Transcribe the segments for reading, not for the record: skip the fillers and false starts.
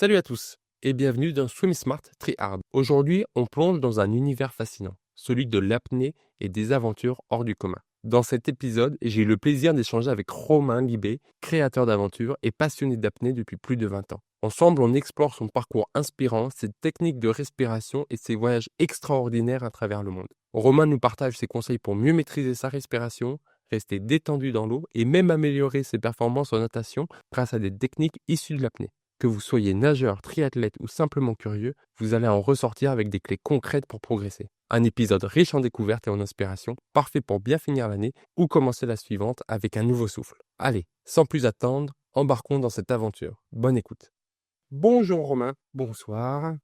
Salut à tous et bienvenue dans Swim Smart Try Hard. Aujourd'hui, on plonge dans un univers fascinant, celui de l'apnée et des aventures hors du commun. Dans cet épisode, j'ai eu le plaisir d'échanger avec Romain Libé, créateur d'aventures et passionné d'apnée depuis plus de 20 ans. Ensemble, on explore son parcours inspirant, ses techniques de respiration et ses voyages extraordinaires à travers le monde. Romain nous partage ses conseils pour mieux maîtriser sa respiration, rester détendu dans l'eau et même améliorer ses performances en natation grâce à des techniques issues de l'apnée. Que vous soyez nageur, triathlète ou simplement curieux, vous allez en ressortir avec des clés concrètes pour progresser. Un épisode riche en découvertes et en inspiration, parfait pour bien finir l'année ou commencer la suivante avec un nouveau souffle. Allez, sans plus attendre, embarquons dans cette aventure. Bonne écoute. Bonjour Romain, bonsoir.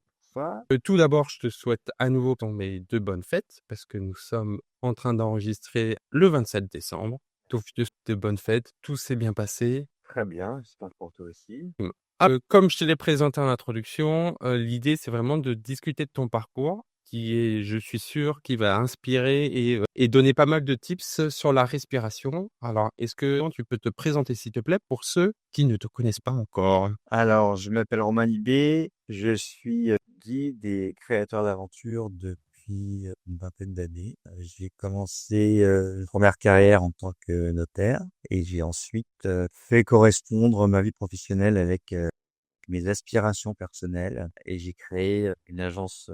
Tout d'abord, je te souhaite à nouveau de bonnes fêtes parce que nous sommes en train d'enregistrer le 27 décembre. Donc, je te souhaite de bonnes fêtes, tout s'est bien passé. Très bien, j'espère pour toi aussi. Comme je te l'ai présenté en introduction, l'idée, c'est vraiment de discuter de ton parcours qui est, je suis sûr, qui va inspirer et donner pas mal de tips sur la respiration. Alors, est-ce que tu peux te présenter, s'il te plaît, pour ceux qui ne te connaissent pas encore? Alors, je m'appelle Romain Libé, je suis guide et créateur d'aventures depuis une vingtaine d'années. J'ai commencé une première carrière en tant que notaire et j'ai ensuite fait correspondre ma vie professionnelle avec mes aspirations personnelles et j'ai créé une agence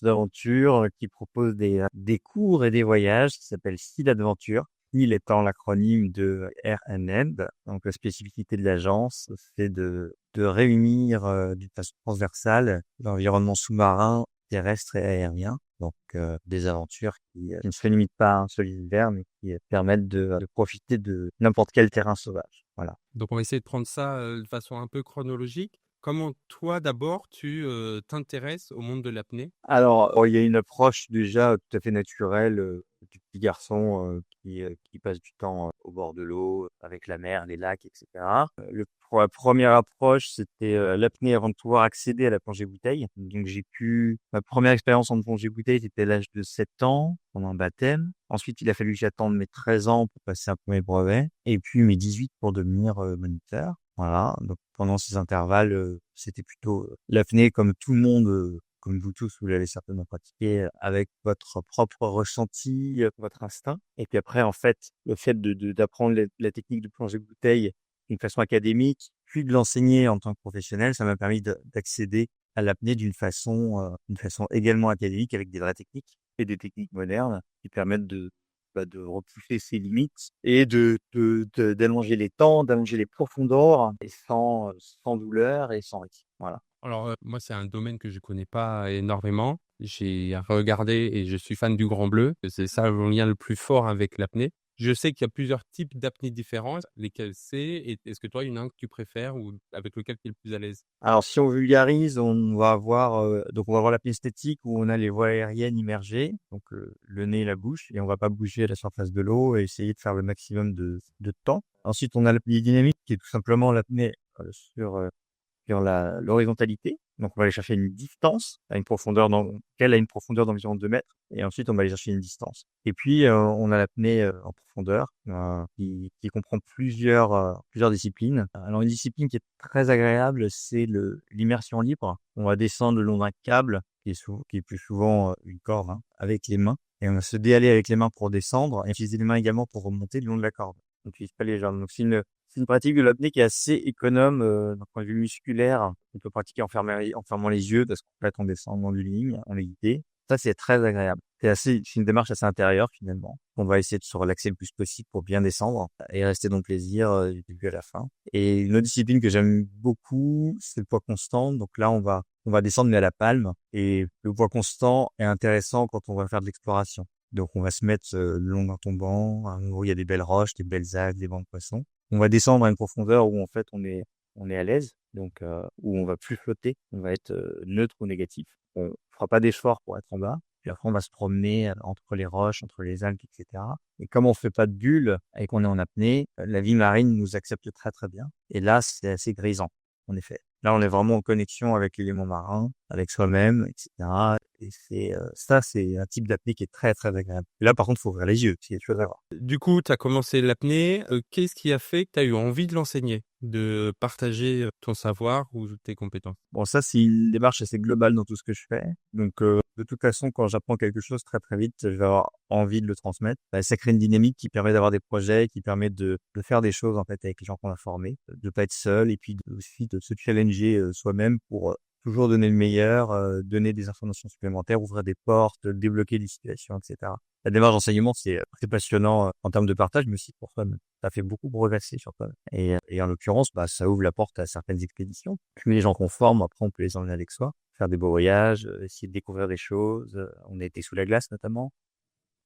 d'aventure qui propose des cours et des voyages qui s'appelle Style Adventure. Style étant l'acronyme de RNN. Donc la spécificité de l'agence, c'est de réunir d'une façon transversale l'environnement sous-marin, terrestre et aérien. Donc des aventures qui ne se limitent pas à un seul univers, mais qui permettent de profiter de n'importe quel terrain sauvage. Voilà. Donc, on va essayer de prendre ça de façon un peu chronologique. Comment toi, d'abord, tu t'intéresses au monde de l'apnée? Alors, il y a une approche déjà tout à fait naturelle du petit garçon qui passe du temps au bord de l'eau, avec la mer, les lacs, etc. La première approche, c'était l'apnée avant de pouvoir accéder à la plongée bouteille. Donc, ma première expérience en plongée bouteille, c'était à l'âge de 7 ans, pendant un baptême. Ensuite, il a fallu que j'attende mes 13 ans pour passer un premier brevet. Et puis, mes 18 pour devenir moniteur. Voilà. Donc, pendant ces intervalles, c'était plutôt l'apnée comme tout le monde, comme vous tous, vous l'avez certainement pratiqué avec votre propre ressenti, votre instinct. Et puis après, en fait, le fait d'apprendre la technique de plongée bouteille d'une façon académique, puis de l'enseigner en tant que professionnel, ça m'a permis d'accéder à l'apnée d'une façon également académique avec des vraies techniques et des techniques modernes qui permettent de repousser ses limites et d'allonger les temps, d'allonger les profondeurs et sans douleur et sans risque. Voilà. Alors, moi, c'est un domaine que je connais pas énormément. J'ai regardé et je suis fan du Grand Bleu. C'est ça mon lien le plus fort avec l'apnée. Je sais qu'il y a plusieurs types d'apnées différents. Lesquels c'est? Et est-ce que toi, il y en a un que tu préfères ou avec lequel tu es le plus à l'aise? Alors, si on vulgarise, on va avoir l'apnée statique où on a les voies aériennes immergées, donc le nez et la bouche, et on va pas bouger à la surface de l'eau et essayer de faire le maximum de temps. Ensuite, on a l'apnée dynamique qui est tout simplement l'apnée sur l'horizontalité. Donc, on va aller chercher une distance à une profondeur d'environ 2 mètres. Et ensuite, on va aller chercher une distance. Et puis, on a l'apnée en profondeur qui comprend plusieurs disciplines. Alors, une discipline qui est très agréable, c'est l'immersion libre. On va descendre le long d'un câble qui est plus souvent une corde avec les mains. Et on va se déhaler avec les mains pour descendre et utiliser les mains également pour remonter le long de la corde. On n'utilise pas les jambes. Donc, c'est une pratique de l'apnée qui est assez économe d'un point de vue musculaire. On peut pratiquer en fermant les yeux parce qu'en fait, on descend en ligne, en lévité. Ça, c'est très agréable. C'est une démarche assez intérieure finalement. On va essayer de se relaxer le plus possible pour bien descendre et rester dans le plaisir du début à la fin. Et une autre discipline que j'aime beaucoup, c'est le poids constant. Donc là, on va descendre mais à la palme. Et le poids constant est intéressant quand on va faire de l'exploration. Donc on va se mettre le long d'un tombant, où il y a des belles roches, des belles algues, des bancs de poissons. On va descendre à une profondeur où en fait on est à l'aise, donc où on va plus flotter, on va être neutre ou négatif. On fera pas d'effort pour être en bas. Puis après on va se promener entre les roches, entre les algues, etc. Et comme on fait pas de bulles et qu'on est en apnée, la vie marine nous accepte très très bien. Et là c'est assez grisant, en effet. Là on est vraiment en connexion avec l'élément marin, avec soi-même, etc. Et c'est un type d'apnée qui est très, très agréable. Et là, par contre, il faut ouvrir les yeux, s'il y a des choses à voir. Du coup, tu as commencé l'apnée. Qu'est-ce qui a fait que tu as eu envie de l'enseigner, de partager ton savoir ou tes compétences? Bon, ça, c'est une démarche assez globale dans tout ce que je fais. Donc, de toute façon, quand j'apprends quelque chose très, très vite, je vais avoir envie de le transmettre. Bah, ça crée une dynamique qui permet d'avoir des projets, qui permet de faire des choses, en fait, avec les gens qu'on a formés, de pas être seul et puis aussi de se challenger soi-même pour toujours donner le meilleur, donner des informations supplémentaires, ouvrir des portes, débloquer des situations, etc. La démarche d'enseignement, c'est passionnant en termes de partage, mais aussi pour soi-même. Ça fait beaucoup progresser sur toi. Et en l'occurrence, bah, ça ouvre la porte à certaines expéditions. Puis les gens qu'on forme, après, on peut les emmener avec soi, faire des beaux voyages, essayer de découvrir des choses. On a été sous la glace, notamment.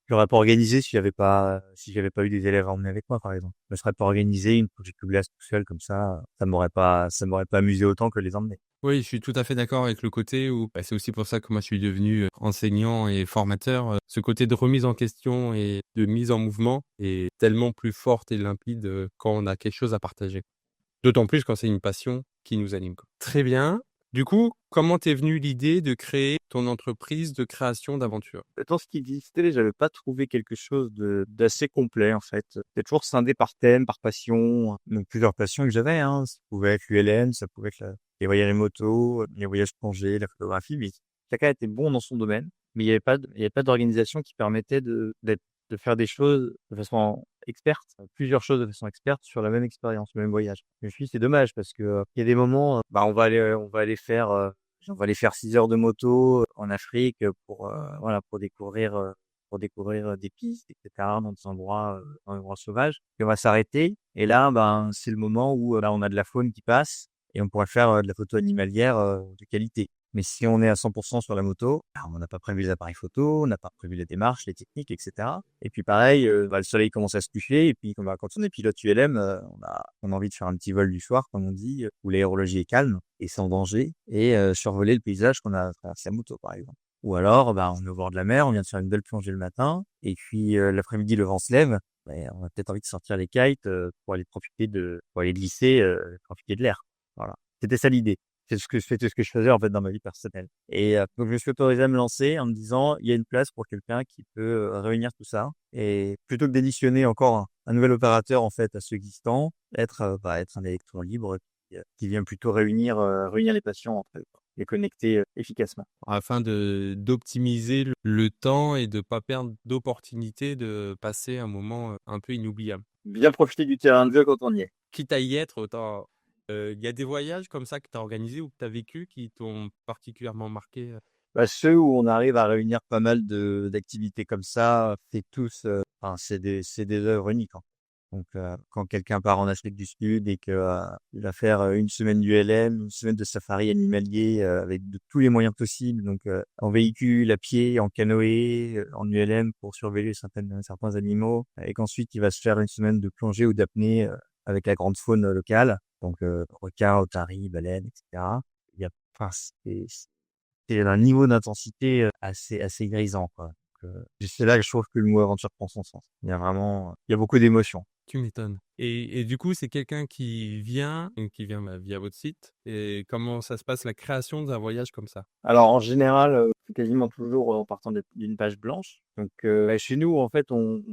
J'aurais pas organisé si j'avais pas eu des élèves à emmener avec moi, par exemple. Je me serais pas organisé une projet de glace tout seul comme ça. Ça m'aurait pas amusé autant que les emmener. Oui, je suis tout à fait d'accord avec le côté où c'est aussi pour ça que moi je suis devenu enseignant et formateur. Ce côté de remise en question et de mise en mouvement est tellement plus forte et limpide quand on a quelque chose à partager. D'autant plus quand c'est une passion qui nous anime, quoi. Très bien. Du coup, comment t'es venue l'idée de créer ton entreprise de création d'aventures? Dans ce qui existait, j'avais pas trouvé quelque chose d'assez complet, en fait. C'était toujours scindé par thème, par passion. Donc, plusieurs passions que j'avais, hein. Ça pouvait être l'ULM, ça pouvait être les voyages moto, les voyages plongés, la photographie, mais chacun était bon dans son domaine. Mais il y avait pas d'organisation qui permettait de faire des choses de façon experte, plusieurs choses de façon experte sur la même expérience, le même voyage. Je me suis dit, c'est dommage parce que il y a des moments, bah, on va aller faire 6 heures de moto en Afrique voilà, pour découvrir des pistes, etc., dans des endroits sauvages. Et on va s'arrêter. Et là, ben, c'est le moment où là, on a de la faune qui passe et on pourrait faire de la photo animalière de qualité. Mais si on est à 100% sur la moto, bah, on n'a pas prévu les appareils photo, on n'a pas prévu les démarches, les techniques, etc. Et puis pareil, bah, le soleil commence à se coucher et puis quand on est pilote ULM, on a envie de faire un petit vol du soir, comme on dit, où l'aérologie est calme et sans danger, et survoler le paysage qu'on a traversé à moto, par exemple. Ou alors, bah, on est au bord de la mer, on vient de faire une belle plongée le matin, et puis l'après-midi, le vent se lève, bah, on a peut-être envie de sortir les kites pour aller glisser, profiter de l'air. Voilà. C'était ça l'idée. C'est ce que je faisais en fait dans ma vie personnelle. Et donc je me suis autorisé à me lancer en me disant il y a une place pour quelqu'un qui peut réunir tout ça. Et plutôt que d'additionner encore un nouvel opérateur en fait à ceux existants, être un électron libre qui vient plutôt réunir les patients entre eux, quoi, les connecter efficacement. Afin d'optimiser le temps et de pas perdre d'opportunité de passer un moment un peu inoubliable. Bien profiter du terrain de jeu quand on y est. Quitte à y être, autant. Il y a des voyages comme ça que tu as organisés ou que tu as vécu qui t'ont particulièrement marqué? Bah, ceux où on arrive à réunir pas mal d'activités comme ça, c'est des œuvres uniques, hein. Donc, quand quelqu'un part en Afrique du Sud et que il va faire une semaine d'ULM, une semaine de safari animalier avec de tous les moyens possibles, donc en véhicule, à pied, en canoë, en ULM pour surveiller certains animaux, et qu'ensuite il va se faire une semaine de plongée ou d'apnée avec la grande faune locale, donc requins, otaries, baleines, etc. Il y a, enfin, c'est un niveau d'intensité assez grisant, quoi. C'est là que je trouve que le mot aventure prend son sens. Il y a beaucoup d'émotions. Tu m'étonnes. Et du coup, c'est quelqu'un qui vient via votre site. Et comment ça se passe la création d'un voyage comme ça? Alors en général, quasiment toujours en partant d'une page blanche. Donc bah, chez nous, en fait, on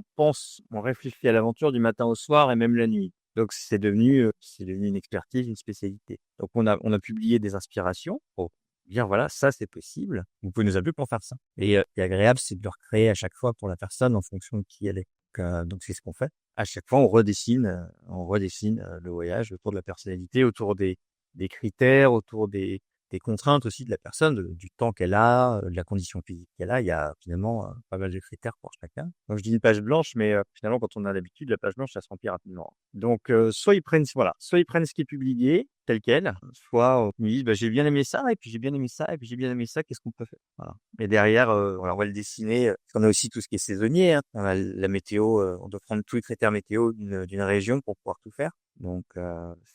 réfléchit à l'aventure du matin au soir et même la nuit. Donc c'est devenu une expertise, une spécialité. Donc on a publié des inspirations pour dire voilà, ça c'est possible. Vous pouvez nous appeler pour faire ça. Et ce qui est agréable, c'est de le recréer à chaque fois pour la personne en fonction de qui elle est. Donc c'est ce qu'on fait. À chaque fois, on redessine le voyage autour de la personnalité, autour des critères, autour des contraintes aussi de la personne, du temps qu'elle a, de la condition physique qu'elle a. Il y a finalement pas mal de critères pour chacun. Donc je dis une page blanche, mais finalement quand on a l'habitude, la page blanche, ça se remplit rapidement. Donc soit ils prennent ce qui est publié tel quel, soit ils me disent bah, j'ai bien aimé ça, et puis j'ai bien aimé ça, et puis j'ai bien aimé ça, qu'est-ce qu'on peut faire? Voilà. Et derrière, on va le dessiner. Parce qu'on a aussi tout ce qui est saisonnier, hein. On a la météo, on doit prendre tous les critères météo d'une région pour pouvoir tout faire. Donc,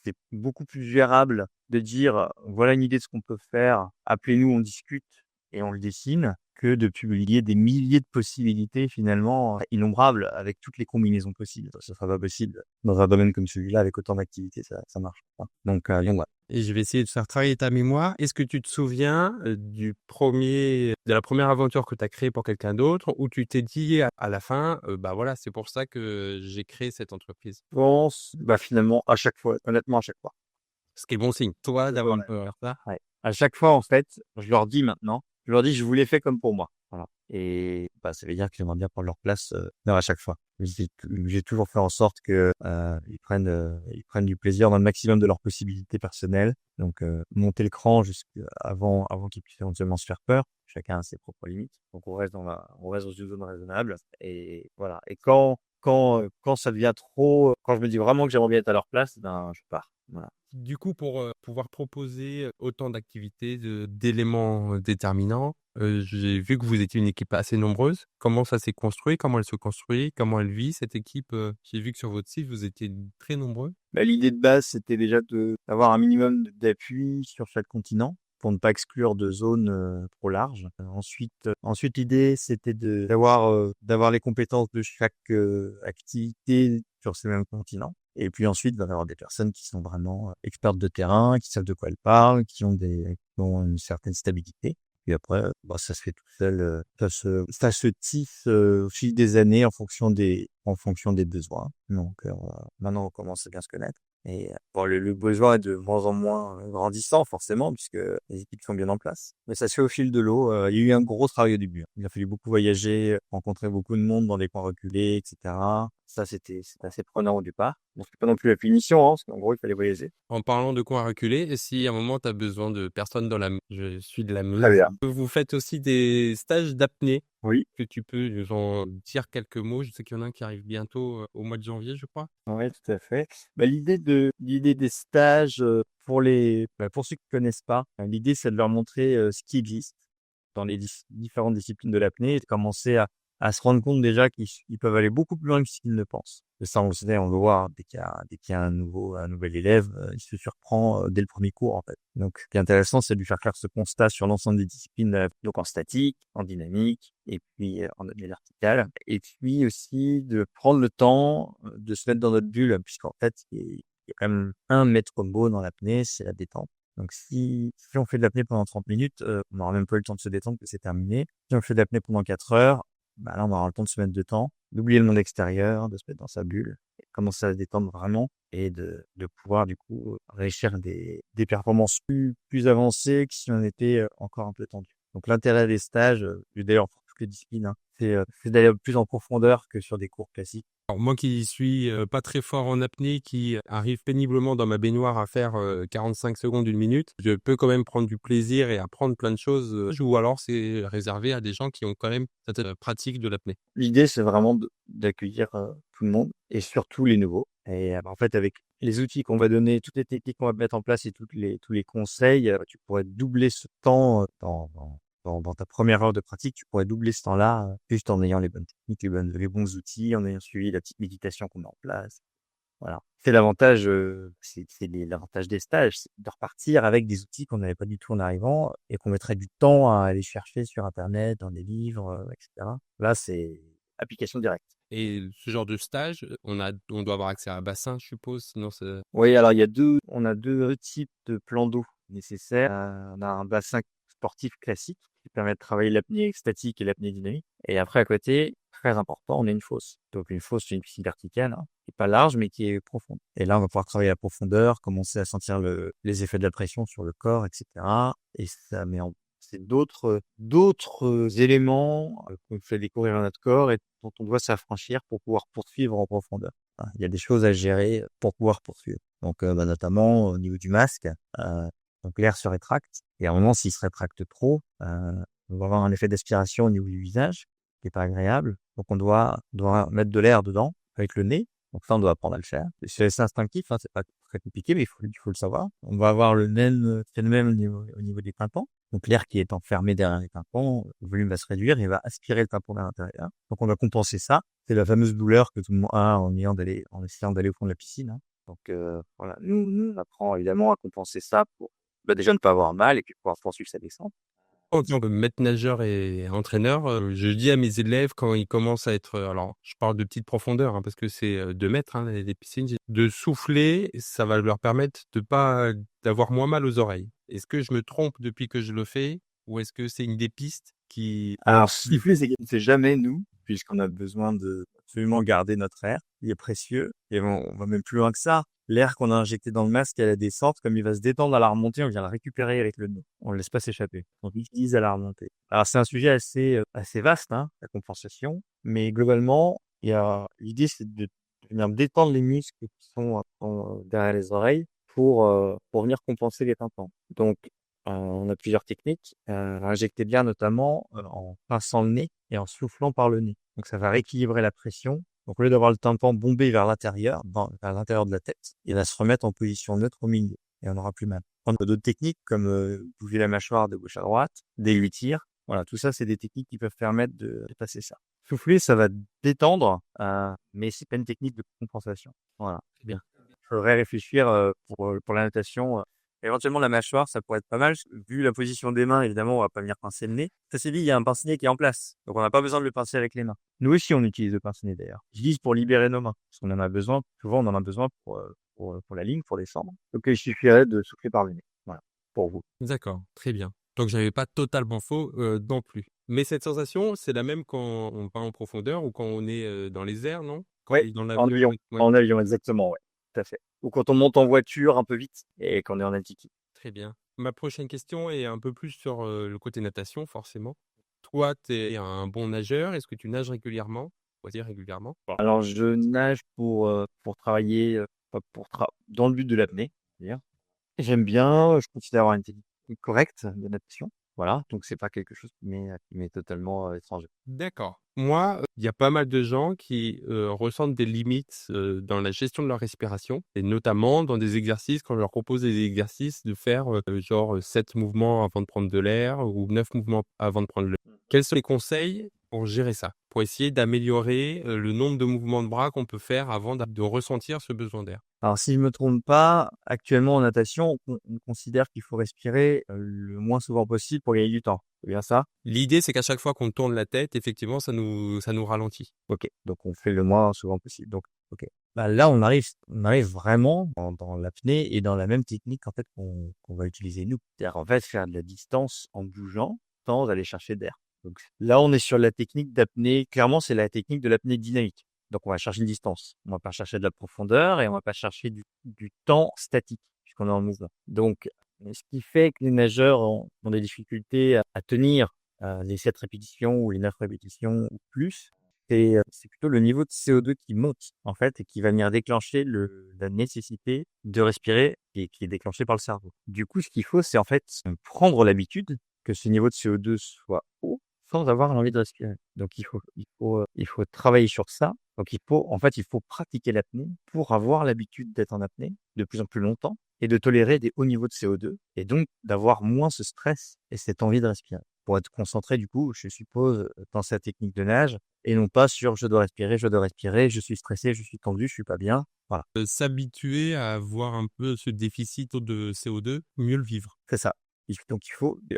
c'est beaucoup plus gérable de dire, voilà une idée de ce qu'on peut faire, appelez-nous, on discute et on le dessine, que de publier des milliers de possibilités finalement innombrables avec toutes les combinaisons possibles. Ça sera pas possible dans un domaine comme celui-là avec autant d'activités, ça marche pas. Donc voilà. Et je vais essayer de faire travailler ta mémoire. Est-ce que tu te souviens de la première aventure que tu as créée pour quelqu'un d'autre, où tu t'es dit à la fin, bah voilà, c'est pour ça que j'ai créé cette entreprise. Je pense, finalement, à chaque fois, honnêtement, à chaque fois. Ce qui est bon signe. Toi, Ouais, d'avoir ouais. le ça. Ouais. À chaque fois, en fait, je leur dis maintenant, je leur dis: «Je vous l'ai fait comme pour moi». Voilà et ça veut dire que j'aimerais bien prendre leur place, à chaque fois. J'ai toujours fait en sorte que, ils prennent du plaisir dans le maximum de leurs possibilités personnelles. Donc, monter le cran avant qu'ils puissent éventuellement se faire peur. Chacun a ses propres limites. Donc on reste dans une zone raisonnable et voilà et quand ça devient trop, quand je me dis vraiment que j'aimerais bien être à leur place, je pars. Voilà. Du coup, pour pouvoir proposer autant d'activités, d'éléments déterminants, j'ai vu que vous étiez une équipe assez nombreuse. Comment ça s'est construit? Comment elle se construit? Comment elle vit cette équipe? J'ai vu que sur votre site, vous étiez très nombreux. L'idée de base, c'était déjà d'avoir un minimum d'appui sur chaque continent pour ne pas exclure de zones trop larges. Ensuite, l'idée, c'était d'avoir les compétences de chaque activité sur ces mêmes continents. Et puis ensuite, d'avoir des personnes qui sont vraiment expertes de terrain, qui savent de quoi elles parlent, qui ont une certaine stabilité. Puis après, ça se fait tout seul. Ça se tisse au fil des années en fonction des besoins. Donc maintenant, on commence à bien se connaître. Et le besoin est de moins en moins grandissant forcément puisque les équipes sont bien en place. Mais ça se fait au fil de l'eau. Il y a eu un gros travail au début, hein. Il a fallu beaucoup voyager, rencontrer beaucoup de monde dans des coins reculés, etc. Ça, c'était assez prenant au départ. Bon, c'est pas non plus la punition, hein, parce qu'en gros, il fallait voyager. En parlant de coins reculés, et si à un moment tu as besoin de personnes dans la Meuse, je suis de la Très Meuse, bien. vous faites aussi des stages d'apnée, Oui. que tu peux nous en dire quelques mots. Je sais qu'il y en a un qui arrive bientôt au mois de janvier, je crois. Ouais, tout à fait. L'idée des stages pour ceux qui connaissent pas, l'idée c'est de leur montrer ce qui existe dans les différentes disciplines de l'apnée et de commencer à se rendre compte déjà qu'ils peuvent aller beaucoup plus loin que ce qu'ils ne pensent. Et ça, on le sait, on le voit, hein, dès qu'il y a un nouvel élève, il se surprend dès le premier cours, en fait. Donc, ce qui est intéressant, c'est de lui faire faire ce constat sur l'ensemble des disciplines, donc en statique, en dynamique, et puis en apnée verticale. Et puis aussi de prendre le temps de se mettre dans notre bulle, puisqu'en fait, il y a quand même un maître mot dans l'apnée, c'est la détente. Donc si on fait de l'apnée pendant 30 minutes, on n'aura même pas eu le temps de se détendre que c'est terminé. Si on fait de l'apnée pendant 4 heures, là on aura le temps de se mettre de temps, d'oublier le monde extérieur, de se mettre dans sa bulle, et de commencer à se détendre vraiment et de pouvoir du coup réussir des performances plus avancées que si on était encore un peu tendu. Donc l'intérêt des stages, d'ailleurs pour toutes les disciplines, hein, c'est d'aller plus en profondeur que sur des cours classiques. Alors moi qui suis pas très fort en apnée, qui arrive péniblement dans ma baignoire à faire 45 secondes, une minute, je peux quand même prendre du plaisir et apprendre plein de choses. Ou alors c'est réservé à des gens qui ont quand même cette pratique de l'apnée. L'idée, c'est vraiment d'accueillir tout le monde et surtout les nouveaux. Et en fait, avec les outils qu'on va donner, toutes les techniques qu'on va mettre en place et tous les conseils, tu pourrais doubler ce temps dans ta première heure de pratique. Tu pourrais doubler ce temps-là juste en ayant les bonnes techniques, les bons outils, en ayant suivi la petite méditation qu'on met en place. Voilà. C'est l'avantage, l'avantage des stages, c'est de repartir avec des outils qu'on n'avait pas du tout en arrivant et qu'on mettrait du temps à aller chercher sur Internet, dans des livres, etc. Là, c'est application directe. Et ce genre de stage, on doit avoir accès à un bassin, je suppose, sinon c'est... Oui, alors on a deux types de plans d'eau nécessaires. On a un bassin sportif classique qui permet de travailler l'apnée statique et l'apnée dynamique. Et après, à côté, très important, on a une fosse. Donc une fosse, c'est une piscine verticale, hein, qui est pas large, mais qui est profonde. Et là, on va pouvoir travailler la profondeur, commencer à sentir les effets de la pression sur le corps, etc. Et ça met c'est d'autres éléments qu'on fait découvrir à notre corps et dont on doit s'affranchir pour pouvoir poursuivre en profondeur. Hein, il y a des choses à gérer pour pouvoir poursuivre. Donc, notamment au niveau du masque, donc l'air se rétracte. Et à un moment, s'il se rétracte trop, on va avoir un effet d'aspiration au niveau du visage qui est pas agréable. Donc, on doit mettre de l'air dedans avec le nez. Donc ça, on doit apprendre à le faire. C'est assez instinctif, hein, c'est pas très compliqué, mais il faut le savoir. On va avoir le même phénomène au niveau des tympans. Donc l'air qui est enfermé derrière les tympans, le volume va se réduire et il va aspirer le tympan vers l'intérieur. Donc on va compenser ça. C'est la fameuse douleur que tout le monde a en essayant d'aller au fond de la piscine, hein. Donc voilà, nous on apprend évidemment à compenser ça pour déjà ne pas avoir mal et puis pouvoir poursuivre sa descente. En tant que maître nageur et entraîneur, je dis à mes élèves quand ils commencent à être, alors je parle de petite profondeur, hein, parce que c'est, 2 m, hein, les piscines, de souffler, ça va leur permettre d'avoir moins mal aux oreilles. Est-ce que je me trompe depuis que je le fais ou est-ce que c'est une des pistes qui Alors, plus siffler, c'est jamais nous, puisqu'on a besoin de absolument garder notre air. Il est précieux. Et on va même plus loin que ça. L'air qu'on a injecté dans le masque à la descente, comme il va se détendre à la remontée, on vient le récupérer avec le nez. On le laisse pas s'échapper. On l'utilise à la remontée. Alors, c'est un sujet assez vaste, hein, la compensation. Mais globalement, l'idée, c'est de venir détendre les muscles qui sont derrière les oreilles pour venir compenser les tympans. Donc, on a plusieurs techniques. Injecter bien notamment en pinçant le nez et en soufflant par le nez. Donc ça va rééquilibrer la pression. Donc au lieu d'avoir le tympan bombé vers l'intérieur, vers l'intérieur de la tête, il va se remettre en position neutre au milieu et on n'aura plus mal. On a d'autres techniques comme bouger la mâchoire de gauche à droite, déglutir. Voilà, tout ça c'est des techniques qui peuvent permettre de passer ça. Souffler, ça va détendre, mais c'est pas une technique de compensation. Voilà, c'est bien. Il faudrait réfléchir pour la natation. Éventuellement, la mâchoire, ça pourrait être pas mal. Vu la position des mains, évidemment, on va pas venir pincer le nez. Ça c'est dit, il y a un pince-nez qui est en place. Donc, on n'a pas besoin de le pincer avec les mains. Nous aussi, on utilise le pince-nez d'ailleurs. Je dis pour libérer nos mains. Parce qu'on en a besoin. Souvent, on en a besoin pour la ligne, pour descendre. Donc, il suffirait de souffler par le nez. Voilà. Pour vous. D'accord, très bien. Donc j'avais pas totalement faux, non plus. Mais cette sensation, c'est la même quand on va en profondeur ou quand on est, dans les airs, non? Quand on Ouais, est dans en l'avion, avion. ouais, ouais, En avion, exactement, ouais. Tout à fait. Ou quand on monte en voiture un peu vite et qu'on est en altitude. très bien. Ma prochaine question est un peu plus sur, le côté natation forcément. Toi, tu es un bon nageur, est-ce que tu nages régulièrement? On va dire régulièrement? Alors, je nage pour travailler, pas dans le but de l'apnée, c'est-à-dire. J'aime bien, je considère avoir une technique correcte de natation. Voilà, donc c'est pas quelque chose qui m'est totalement étranger. D'accord. Moi, il y a pas mal de gens qui, ressentent des limites, dans la gestion de leur respiration et notamment dans des exercices, quand je leur propose des exercices de faire, genre, 7 mouvements avant de prendre de l'air ou 9 mouvements avant de prendre le quels sont les conseils pour gérer ça? Pour essayer d'améliorer, le nombre de mouvements de bras qu'on peut faire avant de ressentir ce besoin d'air? Alors si je me trompe pas, actuellement en natation, on considère qu'il faut respirer le moins souvent possible pour gagner du temps. C'est bien ça? L'idée, c'est qu'à chaque fois qu'on tourne la tête, effectivement, ça nous ralentit. Ok, donc on fait le moins souvent possible. Donc, ok. Bah, là, on arrive vraiment dans l'apnée et dans la même technique en fait qu'on va utiliser nous. C'est-à-dire en fait faire de la distance en bougeant sans aller chercher d'air. Donc là, on est sur la technique d'apnée. Clairement, c'est la technique de l'apnée dynamique. Donc on va chercher une distance. On va pas chercher de la profondeur et on va pas chercher du temps statique puisqu'on est en mouvement. Donc ce qui fait que les nageurs ont des difficultés à tenir les 7 répétitions ou les 9 répétitions ou plus, c'est plutôt le niveau de CO2 qui monte, en fait, et qui va venir déclencher la nécessité de respirer et qui est déclenchée par le cerveau. Du coup, ce qu'il faut, c'est en fait prendre l'habitude que ce niveau de CO2 soit haut sans avoir l'envie de respirer. Donc, il faut travailler sur ça. Donc, il faut pratiquer l'apnée pour avoir l'habitude d'être en apnée de plus en plus longtemps et de tolérer des hauts niveaux de CO2 et donc d'avoir moins ce stress et cette envie de respirer. Pour être concentré, du coup, je suppose, dans sa technique de nage et non pas sur je dois respirer, je suis stressé, je suis tendu, je suis pas bien. Voilà, S'habituer à avoir un peu ce déficit de CO2, mieux le vivre. c'est ça. Donc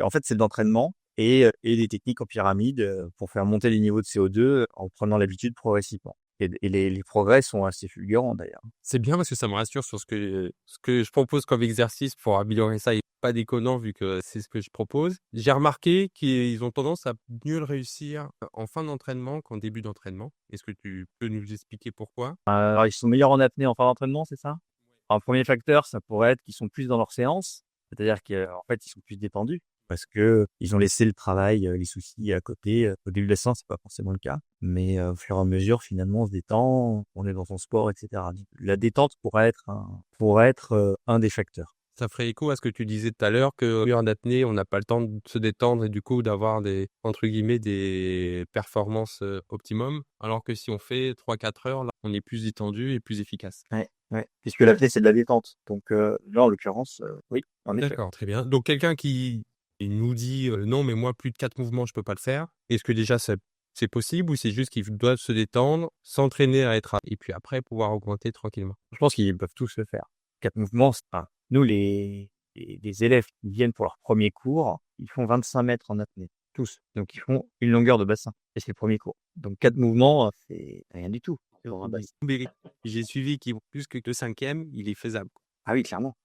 en fait, c'est de l'entraînement et des techniques en pyramide pour faire monter les niveaux de CO2 en prenant l'habitude progressivement. Et les progrès sont assez fulgurants d'ailleurs. C'est bien parce que ça me rassure sur ce que je propose comme exercice pour améliorer ça et pas déconnant vu que c'est ce que je propose. J'ai remarqué qu'ils ont tendance à mieux le réussir en fin d'entraînement qu'en début d'entraînement. Est-ce que tu peux nous expliquer pourquoi? Alors, ils sont meilleurs en apnée en fin d'entraînement, c'est ça? Un premier facteur, ça pourrait être qu'ils sont plus dans leur séance, c'est-à-dire qu'en fait, ils sont plus détendus parce que ils ont laissé le travail, les soucis à côté. Au début de la séance, c'est pas forcément le cas, mais au fur et à mesure, finalement, on se détend, on est dans son sport, etc. La détente pourrait être un des facteurs. Ça ferait écho à ce que tu disais tout à l'heure que en apnée, on n'a pas le temps de se détendre et du coup d'avoir des entre guillemets «des performances, optimum», alors que si on fait 3-4 heures, là, on est plus détendu et plus efficace. Ouais, ouais, puisque l'apnée, c'est de la détente. Donc là, en l'occurrence, oui, en effet. D'accord, très bien. Donc quelqu'un qui il nous dit, «Non, mais moi plus de 4 mouvements, je peux pas le faire». Est-ce que déjà c'est possible ou c'est juste qu'il doit se détendre, s'entraîner à être à et puis après pouvoir augmenter tranquillement? Je pense qu'ils peuvent tous le faire. 4 mouvements, nous, les élèves qui viennent pour leur premier cours, ils font 25 mètres en apnée, tous. Donc, ils font une longueur de bassin. Et c'est le premier cours. Donc, 4 mouvements, c'est rien du tout pour un bassin. Mais j'ai suivi qui plus que le cinquième, il est faisable. Ah oui, clairement.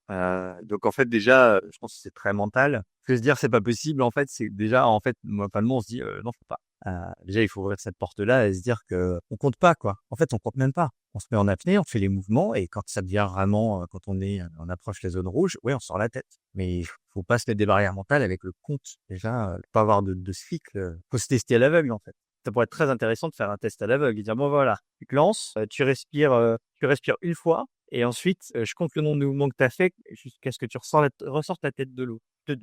Donc en fait déjà, je pense que c'est très mental. Parce que se dire c'est pas possible, en fait, c'est déjà en fait mentalement on se dit non faut pas. Déjà il faut ouvrir cette porte-là et se dire que on compte pas quoi. En fait on compte même pas. On se met en apnée, on fait les mouvements et quand ça devient vraiment quand on approche les zones rouges, ouais on sort la tête. Mais il faut pas se mettre des barrières mentales avec le compte. Déjà pas avoir de cycle. Faut se tester à l'aveugle en fait. Ça pourrait être très intéressant de faire un test à l'aveugle et dire bon voilà, tu te lances, tu respires une fois. Et ensuite, je compte le nombre de mouvements que tu as fait jusqu'à ce que tu ressortes la tête de l'eau. Te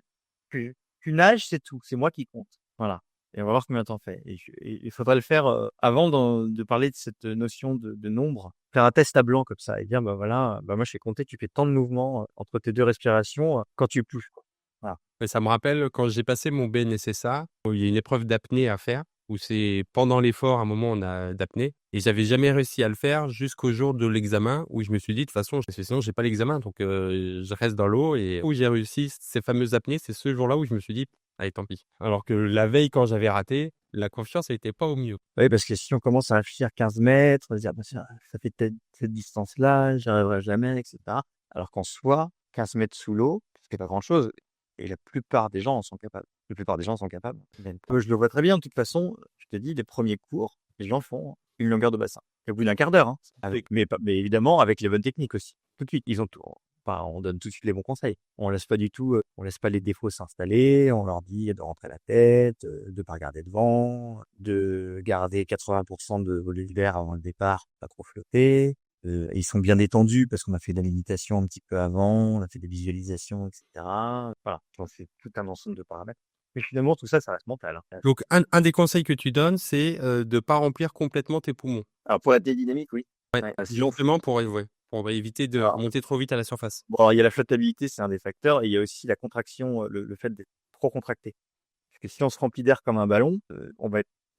tu nages, c'est tout, c'est moi qui compte. Voilà et on va voir combien tu en fais et il faudrait le faire, avant de parler de cette notion de nombre, faire un test à blanc comme ça et dire: «Bah, voilà, bah, moi je fais compter, tu fais tant de mouvements, entre tes 2 respirations, quand tu ploufes, quoi». Voilà. Et ça me rappelle quand j'ai passé mon BNSSA, où il y a une épreuve d'apnée à faire, où c'est pendant l'effort, à un moment, on a d'apnée et j'avais jamais réussi à le faire jusqu'au jour de l'examen où je me suis dit: «De toute façon, parce que sinon j'ai pas l'examen donc je reste dans l'eau» et où j'ai réussi ces fameuses apnées, c'est ce jour-là où je me suis dit: «Allez tant pis». Alors que la veille, quand j'avais raté, la confiance, elle était pas au mieux. Oui, parce que si on commence à réfléchir 15 mètres, on va se dire: «Bah, ça fait peut-être cette distance-là, j'y arriverai jamais» et cetera. Alors qu'en soi, 15 mètres sous l'eau, c'est pas grand-chose et la plupart des gens en sont capables. La plupart des gens en sont capables, même pas. Je le vois très bien, de toute façon, je te dis, les premiers cours, les gens font une longueur de bassin. Et au bout d'un quart d'heure, hein, mais évidemment avec les bonnes techniques aussi. Tout de suite, ils ont tout enfin, on donne tout de suite les bons conseils. On laisse pas du tout, on laisse pas les défauts s'installer, on leur dit de rentrer la tête, de pas regarder devant, de garder 80 de volume d'air avant le départ, pas trop flotter. Ils sont bien détendus parce qu'on a fait de la méditation un petit peu avant, on a fait des visualisations et cetera. Voilà, donc c'est tout un ensemble de paramètres. Mais finalement, tout ça, ça reste mental, hein. Donc un des conseils que tu donnes, c'est, de pas remplir complètement tes poumons. Alors pour la dynamique, oui. Ouais, sinon Justement pour éviter de alors remonter trop vite à la surface. bon, alors il y a la flottabilité, c'est un des facteurs et il y a aussi la contraction, le fait d'être trop contracté. Parce que si on se remplit d'air comme un ballon,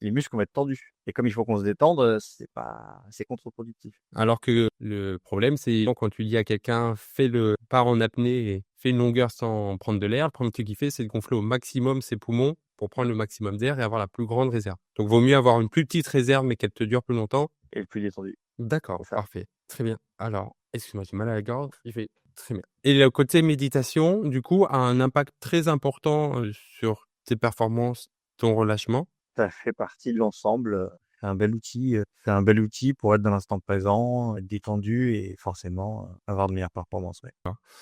les muscles vont être tendus et comme il faut qu'on se détende, c'est contre-productif. Alors que le problème, c'est quand tu dis à quelqu'un: «Fais le pars en apnée et fais une longueur sans prendre de l'air», le premier truc qu'il fait, c'est de gonfler au maximum ses poumons pour prendre le maximum d'air et avoir la plus grande réserve. Donc vaut mieux avoir une plus petite réserve, mais qu'elle te dure plus longtemps. Et le plus détendu, D'accord, c'est ça. parfait, très bien. Alors, excuse-moi, j'ai mal à la gorge, il fait très bien. Et le côté méditation, du coup, a un impact très important, sur tes performances, ton relâchement? Ça fait partie de l'ensemble, c'est un bel outil pour être dans l'instant présent, être détendu et forcément, avoir de meilleures performances, ouais.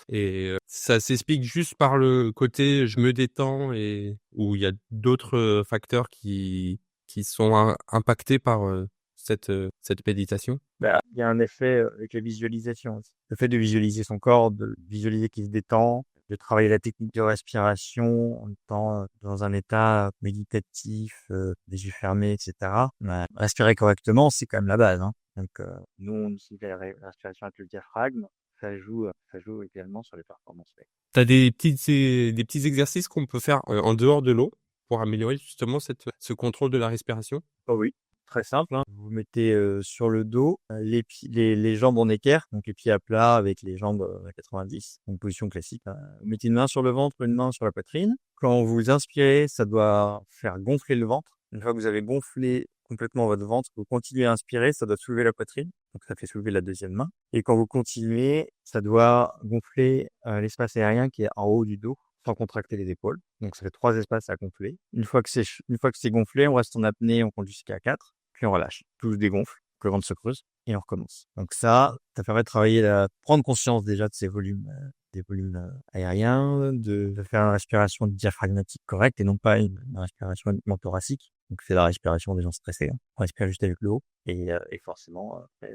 Et ça s'explique juste par le côté je me détends et ou il y a d'autres, facteurs qui sont impactés par, cette méditation? Bah, il y a un effet, avec la visualisation aussi. Le fait de visualiser son corps, de visualiser qu'il se détend, de travailler la technique de respiration en étant, dans un état méditatif, les yeux fermés et cetera. Respirer correctement, c'est quand même la base, hein. Donc, nous, on utilise la respiration avec le diaphragme. Ça joue également sur les performances, ouais. Tu as des petits exercices qu'on peut faire, en dehors de l'eau pour améliorer justement ce contrôle de la respiration? Oh oui, très simple, hein. Vous vous mettez, sur le dos, les jambes en équerre, donc les pieds à plat avec les jambes, à 90, donc position classique, hein. Vous mettez une main sur le ventre, une main sur la poitrine. Quand vous inspirez, ça doit faire gonfler le ventre. Une fois que vous avez gonflé complètement votre ventre, vous continuez à inspirer, ça doit soulever la poitrine, donc ça fait soulever la deuxième main et quand vous continuez, ça doit gonfler, l'espace aérien qui est en haut du dos, sans contracter les épaules. Donc ça fait 3 espaces à gonfler. Une fois que c'est gonflé, on reste en apnée, on compte jusqu'à 4, puis on relâche. Tout se dégonfle, que le ventre se creuse et on recommence. Donc ça permet de prendre conscience déjà de ces volumes, des volumes aériens, de faire une respiration diaphragmatique correcte et non pas une respiration uniquement thoracique. Donc c'est la respiration des gens stressés, hein. On respire juste avec le haut et forcément, après,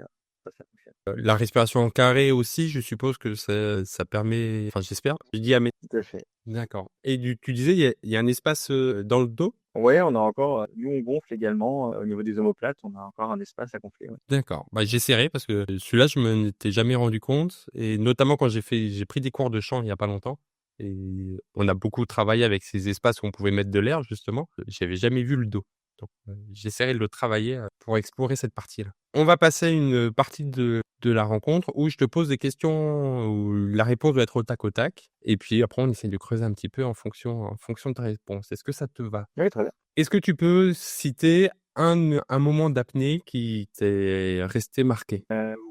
ça fonctionne. La respiration en carré aussi, je suppose que ça permet enfin j'espère, je dis à mes Tout à fait. d'accord et tu disais il y a un espace, dans le dos? Ouais, on a encore, nous on gonfle également, au niveau des omoplates, on a encore un espace à gonfler, ouais. D'accord. Bah, j'essaierai parce que celui-là, je m'en étais jamais rendu compte et notamment quand j'ai pris des cours de chant il y a pas longtemps et on a beaucoup travaillé avec ces espaces où on pouvait mettre de l'air justement. J'avais jamais vu le dos. Donc, j'essaierai de le travailler, pour explorer cette partie-là. On va passer à une partie de de la rencontre où je te pose des questions où la réponse doit être au tac au tac. Et puis après, on essaie de creuser un petit peu en fonction de ta réponse. Est-ce que ça te va? Oui, très bien. Est-ce que tu peux citer un moment d'apnée qui t'est resté marqué?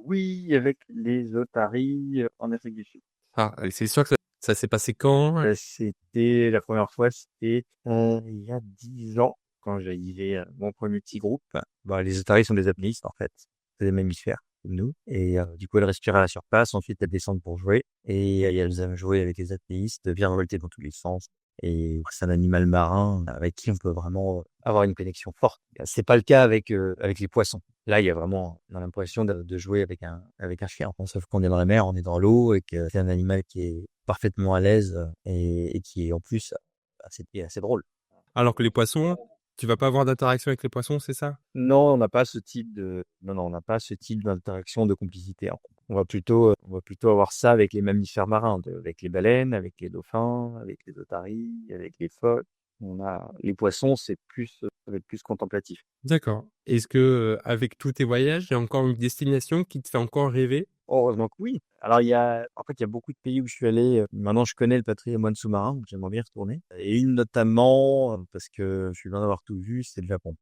Oui, avec les otaries en Afrique du Sud. Ah, c'est sûr que ça s'est passé quand? C'était la première fois, c'était il y a 10 ans, quand j'avais mon premier petit groupe. Bah, les otaries sont des apnéistes, en fait. C'est des mammifères, comme nous. Et du coup, elles respirent à la surface, ensuite elles descendent pour jouer. Et elles aiment jouer avec les apnéistes, virevolter dans tous les sens. Et c'est un animal marin avec qui on peut vraiment avoir une connexion forte. C'est pas le cas avec les poissons. Là, il y a vraiment, on a l'impression de jouer avec un chien. Sauf qu'on est dans la mer, on est dans l'eau et que c'est un animal qui est parfaitement à l'aise et qui est en plus assez drôle. Alors que les poissons, tu vas pas avoir d'interaction avec les poissons, c'est ça? Non, on n'a pas ce type non, on n'a pas ce type d'interaction, de complicité, hein. On va plutôt avoir ça avec les mammifères marins, avec les baleines, avec les dauphins, avec les otaries, avec les phoques. Les poissons, ça va être plus contemplatif. D'accord. Est-ce que, avec tous tes voyages, il y a encore une destination qui te fait encore rêver? Heureusement que oui. Alors il y a beaucoup de pays où je suis allé. Maintenant, je connais le patrimoine sous-marin, donc j'aimerais bien y retourner. Et une notamment, parce que je suis loin d'avoir tout vu, c'est le Japon.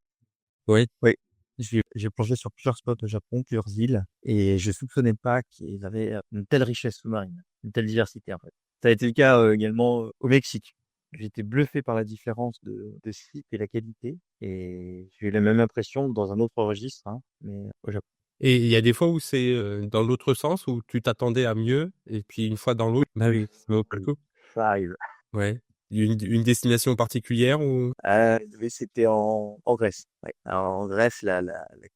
Oui. Oui. J'ai plongé sur plusieurs spots au Japon, plusieurs îles, et je soupçonnais pas qu'ils avaient une telle richesse sous-marine, une telle diversité, en fait. Ça a été le cas également au Mexique. J'ai été bluffé par la différence de site et la qualité, et j'ai eu la même impression dans un autre registre, hein, mais au Japon. Et il y a des fois où c'est, dans l'autre sens, où tu t'attendais à mieux et puis une fois dans l'autre, bah oui, ça vaut pas le coup? Ça arrive. Ouais. Une destination particulière ou? Mais c'était en Grèce. Ouais. Alors, en Grèce, la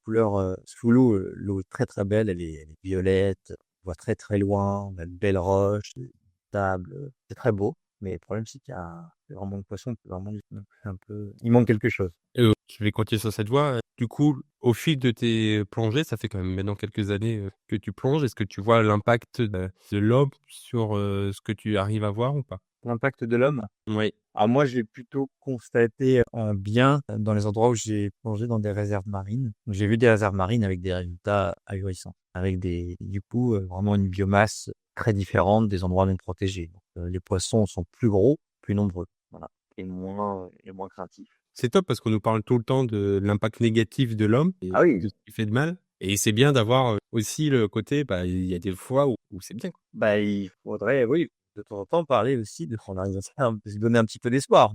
couleur sous l'eau est très très belle. Elle est violette. On voit très très loin. On a de belles roches, des sables. C'est très beau. Mais le problème, c'est qu'il y a vraiment de poissons. Il manque quelque chose. Je vais continuer sur cette voie. Du coup, au fil de tes plongées, ça fait quand même maintenant quelques années, que tu plonges. Est-ce que tu vois l'impact de l'homme sur, ce que tu arrives à voir ou pas? L'impact de l'homme. Oui. Alors moi, j'ai plutôt constaté un bien dans les endroits où j'ai plongé dans des réserves marines. Donc, j'ai vu des réserves marines avec des résultats ahurissants, avec du coup, vraiment une biomasse très différente des endroits non protégés. Donc, les poissons sont plus gros, plus nombreux, voilà, et moins craintifs. C'est top parce qu'on nous parle tout le temps de l'impact négatif de l'homme et Ah oui. de ce qui fait de mal et c'est bien d'avoir, aussi le côté, bah, il y a des fois où c'est bien, quoi. Bah, il faudrait, oui, de temps en temps parler aussi on arrive à se donner un petit peu d'espoir.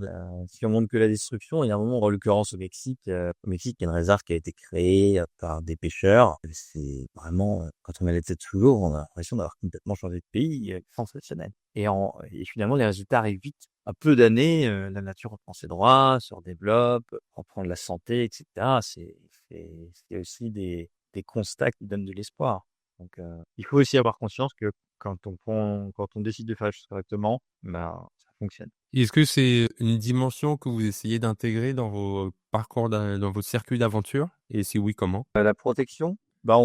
Si on montre que la destruction, il y a un moment, en l'occurrence au Mexique, il y a une réserve qui a été créée par des pêcheurs. C'est vraiment, quand on met la tête sous l'eau, on a l'impression d'avoir complètement changé de pays, sensationnel. Et finalement, les résultats arrivent vite. À peu d'années, la nature reprend ses droits, se redéveloppe, reprend de la santé, etc. C'est aussi des constats qui donnent de l'espoir. Donc, il faut aussi avoir conscience que quand on décide de faire les choses correctement, ben, ça fonctionne. Est-ce que c'est une dimension que vous essayez d'intégrer dans vos parcours dans votre circuit d'aventure et si oui, comment? La protection, bah,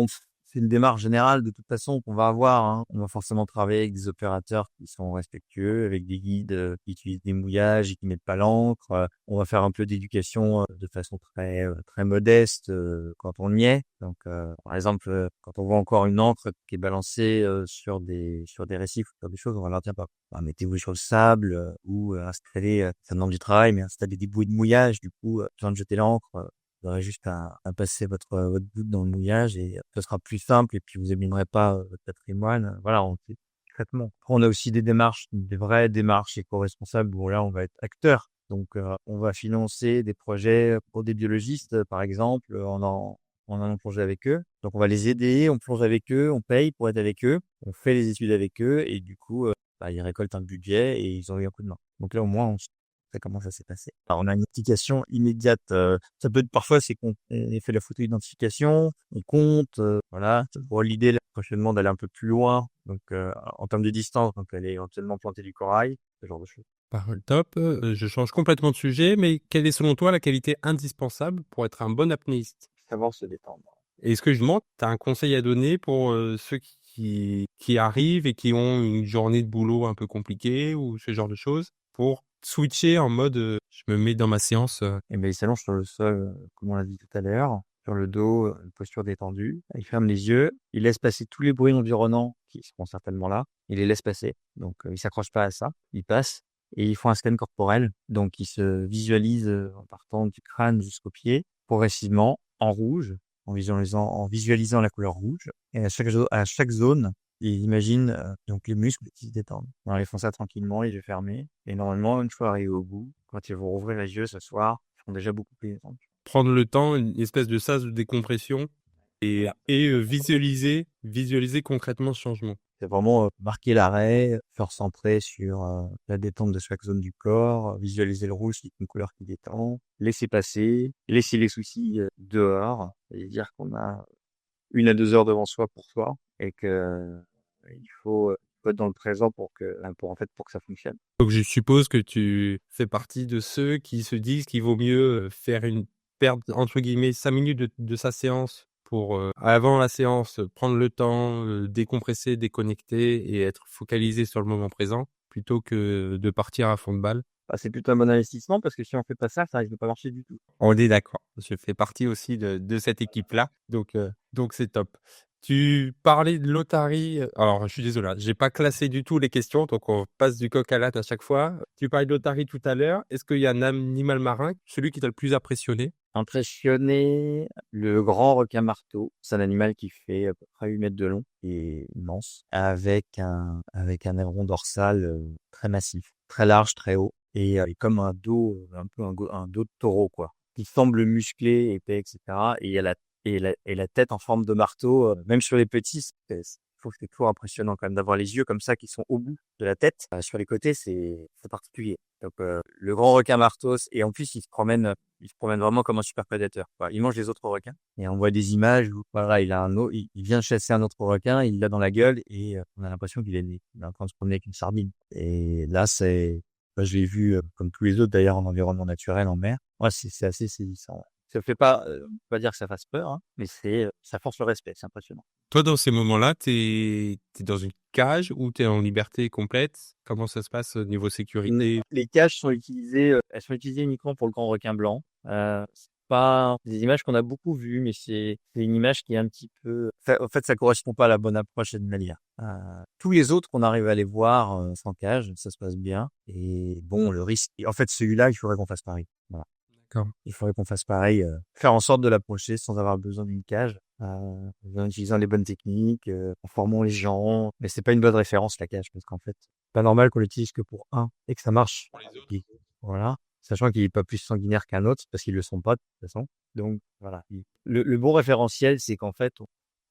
c'est une démarche générale de toute façon qu'on va avoir, hein. On va forcément travailler avec des opérateurs qui sont respectueux, avec des guides qui utilisent des mouillages et qui mettent pas l'encre. On va faire un peu d'éducation de façon très très modeste quand on y est. Donc, par exemple, quand on voit encore une encre qui est balancée sur des récifs ou sur des choses, on va leur dire bah, mettez-vous sur le sable ou installez, ça demande du travail, mais installez des bouées de mouillage. Du coup, besoin de jeter l'encre. Vous aurez juste à passer votre goutte dans le mouillage et ce sera plus simple et puis vous abîmerez pas votre patrimoine. Voilà, on fait concrètement. Après, on a aussi des vraies démarches éco-responsables où là, on va être acteur. Donc, on va financer des projets pour des biologistes, par exemple, en allant plonger avec eux. Donc, on va les aider, on plonge avec eux, on paye pour être avec eux, on fait les études avec eux et du coup, ils récoltent un budget et ils ont eu un coup de main. Donc là, au moins, on sait comment ça s'est passé. Alors, on a une application immédiate. Ça peut être parfois, c'est qu'on fait la photo d'identification, on compte, voilà. Pour l'idée, là, prochainement, d'aller un peu plus loin. Donc, en termes de distance, donc aller éventuellement planter du corail, ce genre de choses. Parole top, je change complètement de sujet, mais quelle est selon toi la qualité indispensable pour être un bon apnéiste? Savoir se détendre. Et ce que je demande, tu as un conseil à donner pour, ceux qui arrivent et qui ont une journée de boulot un peu compliquée ou ce genre de choses, pour switcher en mode, je me mets dans ma séance, Et ben, ils s'allongent sur le sol, comme on l'a dit tout à l'heure. sur le dos, une posture détendue. Il ferme les yeux, il laisse passer tous les bruits environnants qui seront certainement là. Il les laisse passer. Donc, il s'accroche pas à ça. Il passe et ils font un scan corporel. Donc, ils se visualisent en partant du crâne jusqu'aux pieds, progressivement en rouge, en visualisant la couleur rouge. Et à chaque zone, ils imaginent donc les muscles qui se détendent. Alors, ils font ça tranquillement, les yeux fermés. Et normalement, une fois arrivés au bout, quand ils vont rouvrir les yeux ce soir, ils seront déjà beaucoup plus détendus. Prendre le temps, une espèce de sas de décompression et visualiser concrètement ce changement. C'est vraiment marquer l'arrêt, se recentrer sur la détente de chaque zone du corps, visualiser le rouge qui est une couleur qui détend, laisser passer, laisser les soucis dehors et dire qu'on a 1 à 2 heures devant soi pour soi et que il faut être dans le présent pour que ça fonctionne. Donc je suppose que tu fais partie de ceux qui se disent qu'il vaut mieux faire perdre entre guillemets 5 minutes de sa séance pour avant la séance prendre le temps, décompresser, déconnecter et être focalisé sur le moment présent plutôt que de partir à fond de balle. Bah, c'est plutôt un bon investissement parce que si on fait pas ça, ça risque de pas marcher du tout. On est d'accord. Je fais partie aussi de cette équipe-là, donc c'est top. Tu parlais de l'otarie, alors je suis désolé, hein, j'ai pas classé du tout les questions, donc on passe du coq à l'âne à chaque fois. Tu parlais de l'otarie tout à l'heure. Est-ce qu'il y a un animal marin, celui qui t'a le plus impressionné? Impressionné, le grand requin marteau. C'est un animal qui fait à peu près 8 mètres de long et immense, avec un aileron dorsal très massif, très large, très haut et comme un dos, un peu un dos de taureau quoi, qui semble musclé, épais, etc. Et il y a la tête en forme de marteau, même sur les petits, je trouve que c'est toujours impressionnant quand même d'avoir les yeux comme ça qui sont au bout de la tête. Sur les côtés, c'est particulier. Donc le grand requin marteau et en plus il se promène vraiment comme un super prédateur, quoi. Il mange les autres requins. Et on voit des images où, voilà, il vient chasser un autre requin, il l'a dans la gueule et on a l'impression qu'il est en train de se promener avec une sardine. Et là, je l'ai vu, comme tous les autres d'ailleurs, en environnement naturel, en mer. Ouais, c'est assez saisissant. Ça fait pas, on peut pas dire que ça fasse peur, hein, mais ça force le respect, c'est impressionnant. Toi, dans ces moments-là, t'es dans une cage ou t'es en liberté complète? Comment ça se passe au niveau sécurité? Les cages elles sont utilisées uniquement pour le grand requin blanc. C'est pas des images qu'on a beaucoup vues, mais c'est une image qui est un petit peu, en fait, ça correspond pas à la bonne approche animalière. Tous les autres qu'on arrive à les voir sans cage, ça se passe bien. Et bon, le risque, en fait, celui-là, il faudrait qu'on fasse pareil. Voilà. D'accord. Il faudrait qu'on fasse pareil, faire en sorte de l'approcher sans avoir besoin d'une cage, en utilisant les bonnes techniques, en formant les gens. Mais c'est pas une bonne référence, la cage, parce qu'en fait, c'est pas normal qu'on l'utilise que pour un et que ça marche. Pour les autres. Et voilà. Sachant qu'il est pas plus sanguinaire qu'un autre, parce qu'ils le sont pas, de toute façon. Donc, voilà. Le bon référentiel, c'est qu'en fait,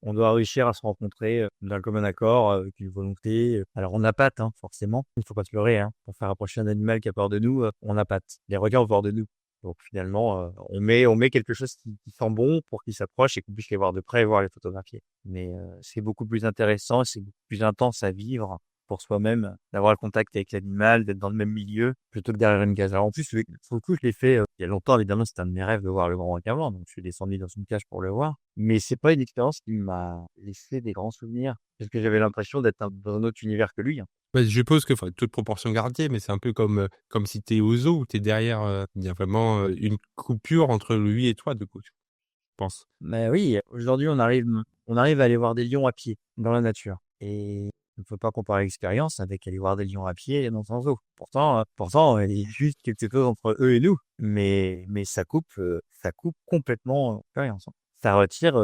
on doit réussir à se rencontrer d'un commun accord, avec une volonté. Alors, on a patte, hein, forcément. Il faut pas se leurrer, hein. Pour faire approcher un animal qui a peur de nous, on a patte. Les requins ont peur de nous. Donc finalement, on met quelque chose qui sent bon pour qu'ils s'approchent et qu'on puisse les voir de près et voir les photographier. Mais c'est beaucoup plus intéressant, c'est beaucoup plus intense à vivre pour soi-même, d'avoir le contact avec l'animal, d'être dans le même milieu, plutôt que derrière une cage. Alors en plus, pour le coup, je l'ai fait il y a longtemps, évidemment, c'était un de mes rêves de voir le grand requin blanc, donc je suis descendu dans une cage pour le voir. Mais c'est pas une expérience qui m'a laissé des grands souvenirs, parce que j'avais l'impression d'être dans un autre univers que lui, hein. Ouais, je suppose que, enfin, toute proportion gardée, mais c'est un peu comme si t'es au zoo où t'es derrière, il y a vraiment une coupure entre lui et toi, du coup, je pense. Mais oui, aujourd'hui, on arrive à aller voir des lions à pied dans la nature. Et on ne peut pas comparer l'expérience avec aller voir des lions à pied dans un zoo. Pourtant, il y a juste quelque chose entre eux et nous. Mais ça coupe complètement l'expérience, hein. Ça retire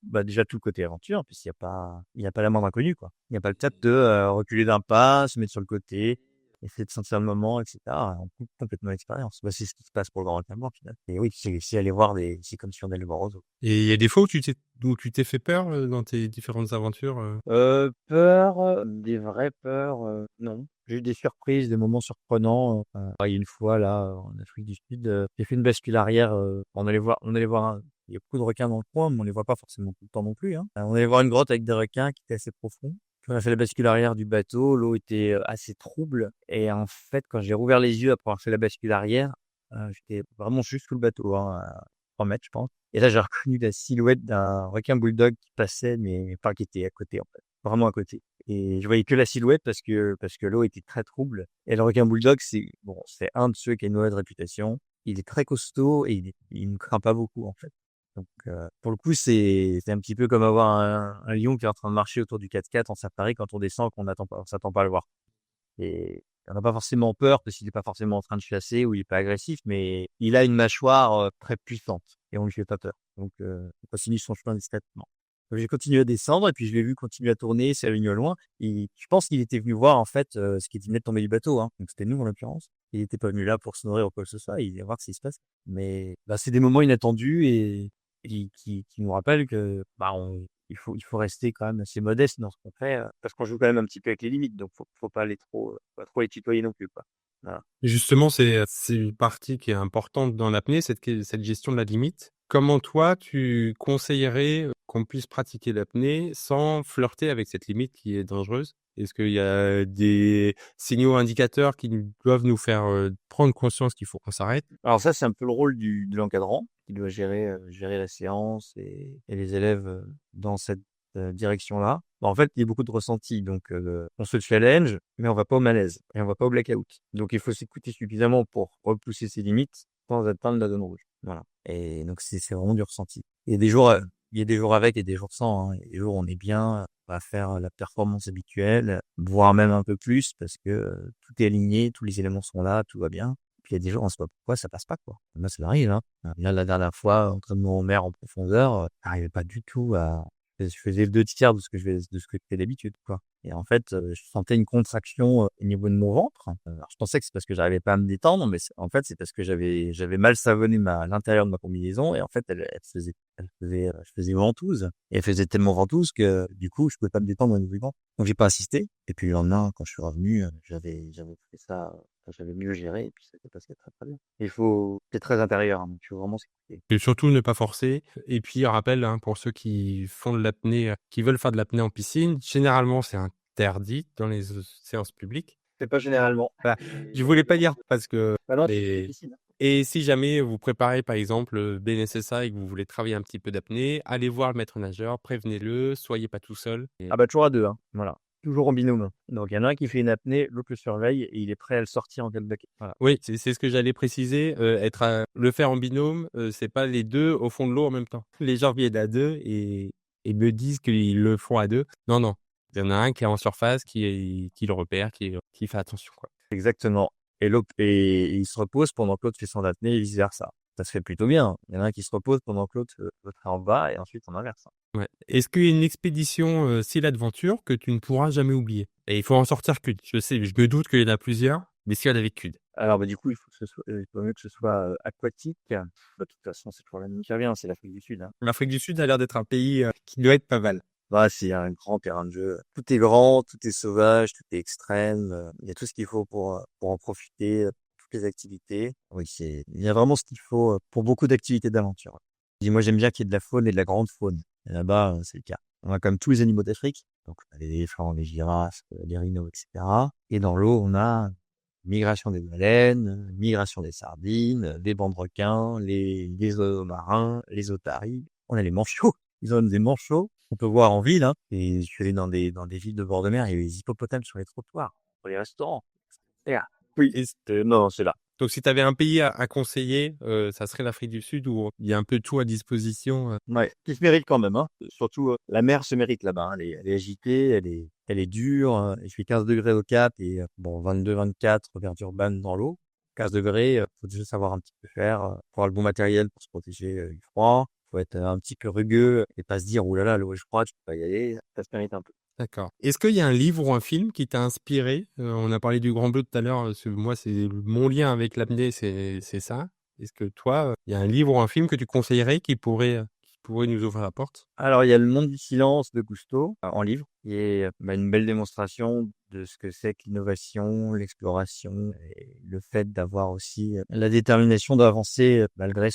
bah, déjà tout le côté aventure, puisqu'il y a pas la moindre inconnue, quoi. Il n'y a pas le fait de reculer d'un pas, se mettre sur le côté, essayer de sentir le moment, etc. On coupe complètement l'expérience. Bah, c'est ce qui se passe pour le grand requin blanc, finalement. Et oui, c'est aller voir c'est comme si on allait voir aux zoo. Et il y a des fois où tu t'es fait peur dans tes différentes aventures? Peur, des vraies peurs, non. J'ai eu des surprises, des moments surprenants. Il y a une fois là, en Afrique du Sud, j'ai fait une bascule arrière. On allait voir il y a beaucoup de requins dans le coin, mais on les voit pas forcément tout le temps non plus, hein. On allait voir une grotte avec des requins qui étaient assez profonds. Puis on a fait la bascule arrière du bateau. L'eau était assez trouble. Et en fait, quand j'ai rouvert les yeux après avoir fait la bascule arrière, j'étais vraiment juste sous le bateau, hein, à 3 mètres, je pense. Et là, j'ai reconnu la silhouette d'un requin bulldog qui passait, mais pas qui était à côté, en fait. Vraiment à côté. Et je voyais que la silhouette parce que l'eau était très trouble. Et le requin bulldog, c'est un de ceux qui a une mauvaise réputation. Il est très costaud et il ne craint pas beaucoup, en fait. Donc, pour le coup, c'est un petit peu comme avoir un lion qui est en train de marcher autour du 4x4 en safari quand on descend, on s'attend pas à le voir. Et on n'a pas forcément peur parce qu'il est pas forcément en train de chasser ou il est pas agressif, mais il a une mâchoire très puissante et on lui fait pas peur. Donc, on continue son chemin discrètement. Donc, j'ai continué à descendre et puis je l'ai vu continuer à tourner, s'éloigner au loin. Et je pense qu'il était venu voir en fait ce qui venait de tomber du bateau. Hein. Donc c'était nous en l'occurrence. Il était pas venu là pour se nourrir ou quoi que ce soit. Il venait voir ce qui se passe. Mais bah, c'est des moments inattendus et qui nous rappellent que il faut rester quand même assez modeste dans ce qu'on fait parce qu'on joue quand même un petit peu avec les limites. Donc faut pas aller pas trop les tutoyer non plus quoi. Voilà. Justement, c'est une partie qui est importante dans l'apnée, cette gestion de la limite. Comment toi, tu conseillerais qu'on puisse pratiquer l'apnée sans flirter avec cette limite qui est dangereuse? Est-ce qu'il y a des signaux indicateurs qui doivent nous faire prendre conscience qu'il faut qu'on s'arrête? Alors ça, c'est un peu le rôle de l'encadrant qui doit gérer la séance et les élèves dans cette direction-là. En fait, il y a beaucoup de ressentis, donc on se challenge, mais on va pas au malaise et on va pas au blackout. Donc il faut s'écouter suffisamment pour repousser ses limites sans atteindre la zone rouge. Voilà. Et donc c'est vraiment du ressenti. Il y a des jours avec et des jours sans. Hein. Il y a des jours où on est bien, on va faire la performance habituelle, voire même un peu plus parce que tout est aligné, tous les éléments sont là, tout va bien. Puis il y a des jours, on sait pas pourquoi ça passe pas, quoi. Moi, ça m'arrive, hein. Là, la dernière fois, entraînement en mer en profondeur, j'arrivais pas du tout je faisais le 2 tiers de ce que je fais d'habitude, quoi. Et en fait, je sentais une contraction au niveau de mon ventre. Alors, je pensais que c'est parce que j'arrivais pas à me détendre, mais en fait, c'est parce que j'avais mal savonné l'intérieur de ma combinaison et en fait, je faisais ventouse. Et elle faisait tellement ventouse que, du coup, je pouvais pas me détendre au niveau du ventre. Donc, j'ai pas insisté. Et puis, le lendemain, quand je suis revenu, j'avais fait ça, j'avais mieux géré et puis ça s'est passé très, très bien. C'est très intérieur, hein, donc il faut vraiment s'écouter. Et surtout ne pas forcer. Et puis, rappel, hein, pour ceux qui font de l'apnée, qui veulent faire de l'apnée en piscine, généralement, c'est interdit dans les séances publiques. C'est pas généralement. Voilà. Je voulais pas dire parce que Bah non, c'est les... difficile. Et si jamais vous préparez, par exemple, BNSSA et que vous voulez travailler un petit peu d'apnée, allez voir le maître nageur, prévenez-le, soyez pas tout seul. Ah bah toujours à deux, hein. Voilà. Toujours en binôme. Donc il y en a un qui fait une apnée, l'autre le surveille et il est prêt à le sortir en cas de baquet. Voilà. Oui, c'est ce que j'allais préciser. Le faire en binôme, c'est pas les deux au fond de l'eau en même temps. Les gens viennent à deux et me disent qu'ils le font à deux. Non, non. Il y en a un qui est en surface, qui le repère, qui fait attention, quoi. Exactement. Et il se repose pendant que l'autre fait son apnée et vice versa. Ça se fait plutôt bien. Il y en a un qui se repose pendant que l'autre est en bas et ensuite on inverse. Ouais. Est-ce qu'il y a une expédition, c'est l'aventure que tu ne pourras jamais oublier? Et il faut en sortir qu'une. Je sais, je me doute qu'il y en a plusieurs, mais s'il y en avait qu'une. Alors bah du coup il faut que il vaut mieux que ce soit aquatique. Bah, de toute façon c'est toujours la même qui revient, c'est l'Afrique du Sud. Hein. L'Afrique du Sud a l'air d'être un pays qui doit être pas mal. Bah, c'est un grand terrain de jeu. Tout est grand, tout est sauvage, tout est extrême. Il y a tout ce qu'il faut pour en profiter, toutes les activités. Oui, il y a vraiment ce qu'il faut pour beaucoup d'activités d'aventure. Moi, j'aime bien qu'il y ait de la faune et de la grande faune. Et là-bas, c'est le cas. On a comme tous les animaux d'Afrique. Donc, on a les éléphants, les girafes, les rhinos, etc. Et dans l'eau, on a migration des baleines, migration des sardines, des bancs de requins, les oiseaux marins, les otaries. On a les manchots. Ils ont des manchots qu'on peut voir en ville, hein. Et je suis allé dans des villes de bord de mer, il y a les hippopotames sur les trottoirs, sur les restaurants. Et là, oui, non, c'est là. Donc si tu avais un pays à conseiller, ça serait l'Afrique du Sud où il y a un peu tout à disposition. Ouais, qui se mérite quand même, hein. Surtout, la mer se mérite là-bas, hein. Elle est agitée, elle est dure. Il fait 15 degrés au cap et bon 22-24 vers Durban dans l'eau. 15 degrés, faut déjà savoir un petit peu faire, faut avoir le bon matériel pour se protéger du froid. Faut être un petit peu rugueux et pas se dire oh là là l'eau est froide, je peux pas y aller. Ça se mérite un peu. D'accord. Est-ce qu'il y a un livre ou un film qui t'a inspiré? On a parlé du Grand Bleu tout à l'heure. Moi, c'est mon lien avec l'apnée, c'est ça. Est-ce que toi, il y a un livre ou un film que tu conseillerais qui pourrait nous ouvrir la porte? Alors, il y a Le Monde du silence de Cousteau en livre, qui est une belle démonstration de ce que c'est que l'innovation, l'exploration et le fait d'avoir aussi la détermination d'avancer malgré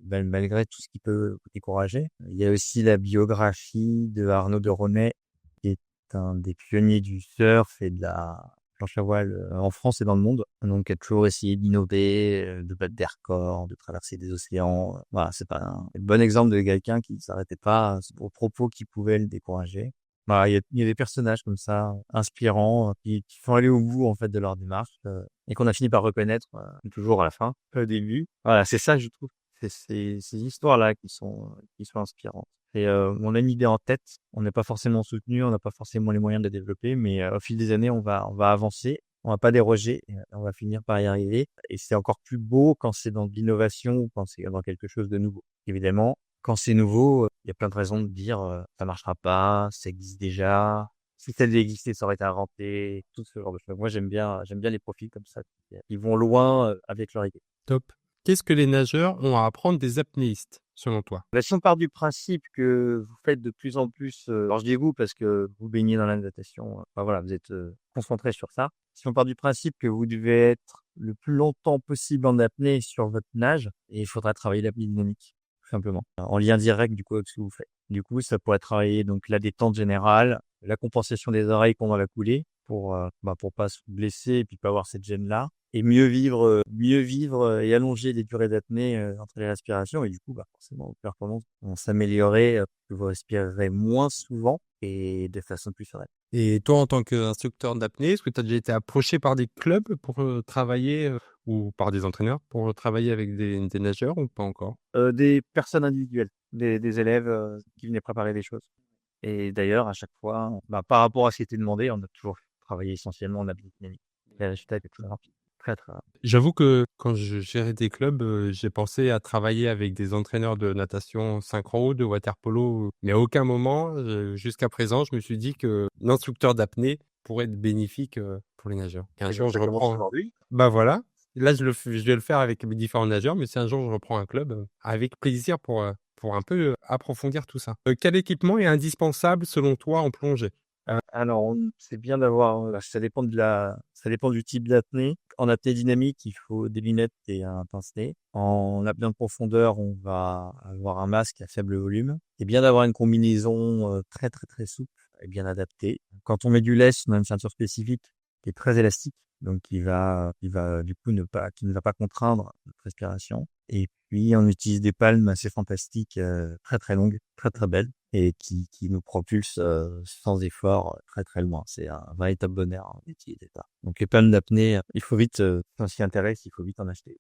malgré tout ce qui peut décourager. Il y a aussi la biographie de Arnaud de Ronet, qui est un des pionniers du surf et de la planche à voile en France et dans le monde. Donc, qui a toujours essayé d'innover, de battre des records, de traverser des océans. Voilà, c'est pas un bon exemple de quelqu'un qui ne s'arrêtait pas aux propos qui pouvaient le décourager. Voilà, il y a des personnages comme ça, inspirants, qui font aller au bout, en fait, de leur démarche, et qu'on a fini par reconnaître, toujours à la fin, au début. Voilà, c'est ça, je trouve, C'est ces histoires-là qui sont inspirantes. Et on a une idée en tête, on n'est pas forcément soutenu, on n'a pas forcément les moyens de la développer, mais au fil des années, on va avancer, on va pas déroger, et on va finir par y arriver. Et c'est encore plus beau quand c'est dans de l'innovation ou quand c'est dans quelque chose de nouveau. Évidemment, quand c'est nouveau, il y a plein de raisons de dire ça marchera pas, ça existe déjà. Si ça devait exister, ça aurait été inventé, tout ce genre de choses. Moi, j'aime bien les profils comme ça. Ils vont loin avec leur idée. Top. Qu'est-ce que les nageurs ont à apprendre des apnéistes, selon toi? Bah, si on part du principe que vous faites de plus en plus, alors je dis vous parce que vous baignez dans la natation, enfin voilà, vous êtes concentré sur ça. Si on part du principe que vous devez être le plus longtemps possible en apnée sur votre nage, et il faudra travailler l'apnée dynamique, tout simplement, en lien direct du coup avec ce que vous faites. Du coup, ça pourrait travailler donc la détente générale, la compensation des oreilles pendant la coulée pour pas se blesser et puis pas avoir cette gêne-là et mieux vivre et allonger les durées d'apnée entre les respirations et du coup forcément vos performances vont s'améliorer, que vous respirerez moins souvent et de façon plus sereine. Et toi, en tant qu'instructeur d'apnée, est-ce que tu as déjà été approché par des clubs pour travailler ou par des entraîneurs pour travailler avec des nageurs ou pas encore? Des personnes individuelles, des élèves qui venaient préparer des choses. Et d'ailleurs, à chaque fois, par rapport à ce qui était demandé, on a toujours travaillé essentiellement en apnée dynamique. Les résultats étaient très rapides, très très rapides. J'avoue que quand je gérais des clubs, j'ai pensé à travailler avec des entraîneurs de natation synchro, de water-polo, mais à aucun moment, jusqu'à présent, je me suis dit que l'instructeur d'apnée pourrait être bénéfique, pour les nageurs. Et un Et jour, donc je ça commence reprends aujourd'hui. bah, voilà, là, je vais le faire avec mes différents nageurs, mais si un jour je reprends un club, avec plaisir pour un peu, approfondir tout ça. Quel équipement est indispensable selon toi en plongée? Alors, c'est bien d'avoir, ça dépend du type d'apnée. En apnée dynamique, il faut des lunettes et un pince-nez. En apnée de profondeur, on va avoir un masque à faible volume. C'est bien d'avoir une combinaison très très très souple et bien adaptée. Quand on met du lest, on a une ceinture spécifique qui est très élastique, donc qui va du coup qui ne va pas contraindre notre respiration. Et puis, on utilise des palmes assez fantastiques, très très longues, très très belles et qui nous propulse sans effort très très loin. C'est un véritable bonheur d'utiliser ça. Donc les palmes d'apnée, il faut vite, si on s'y intéresse, il faut vite en acheter.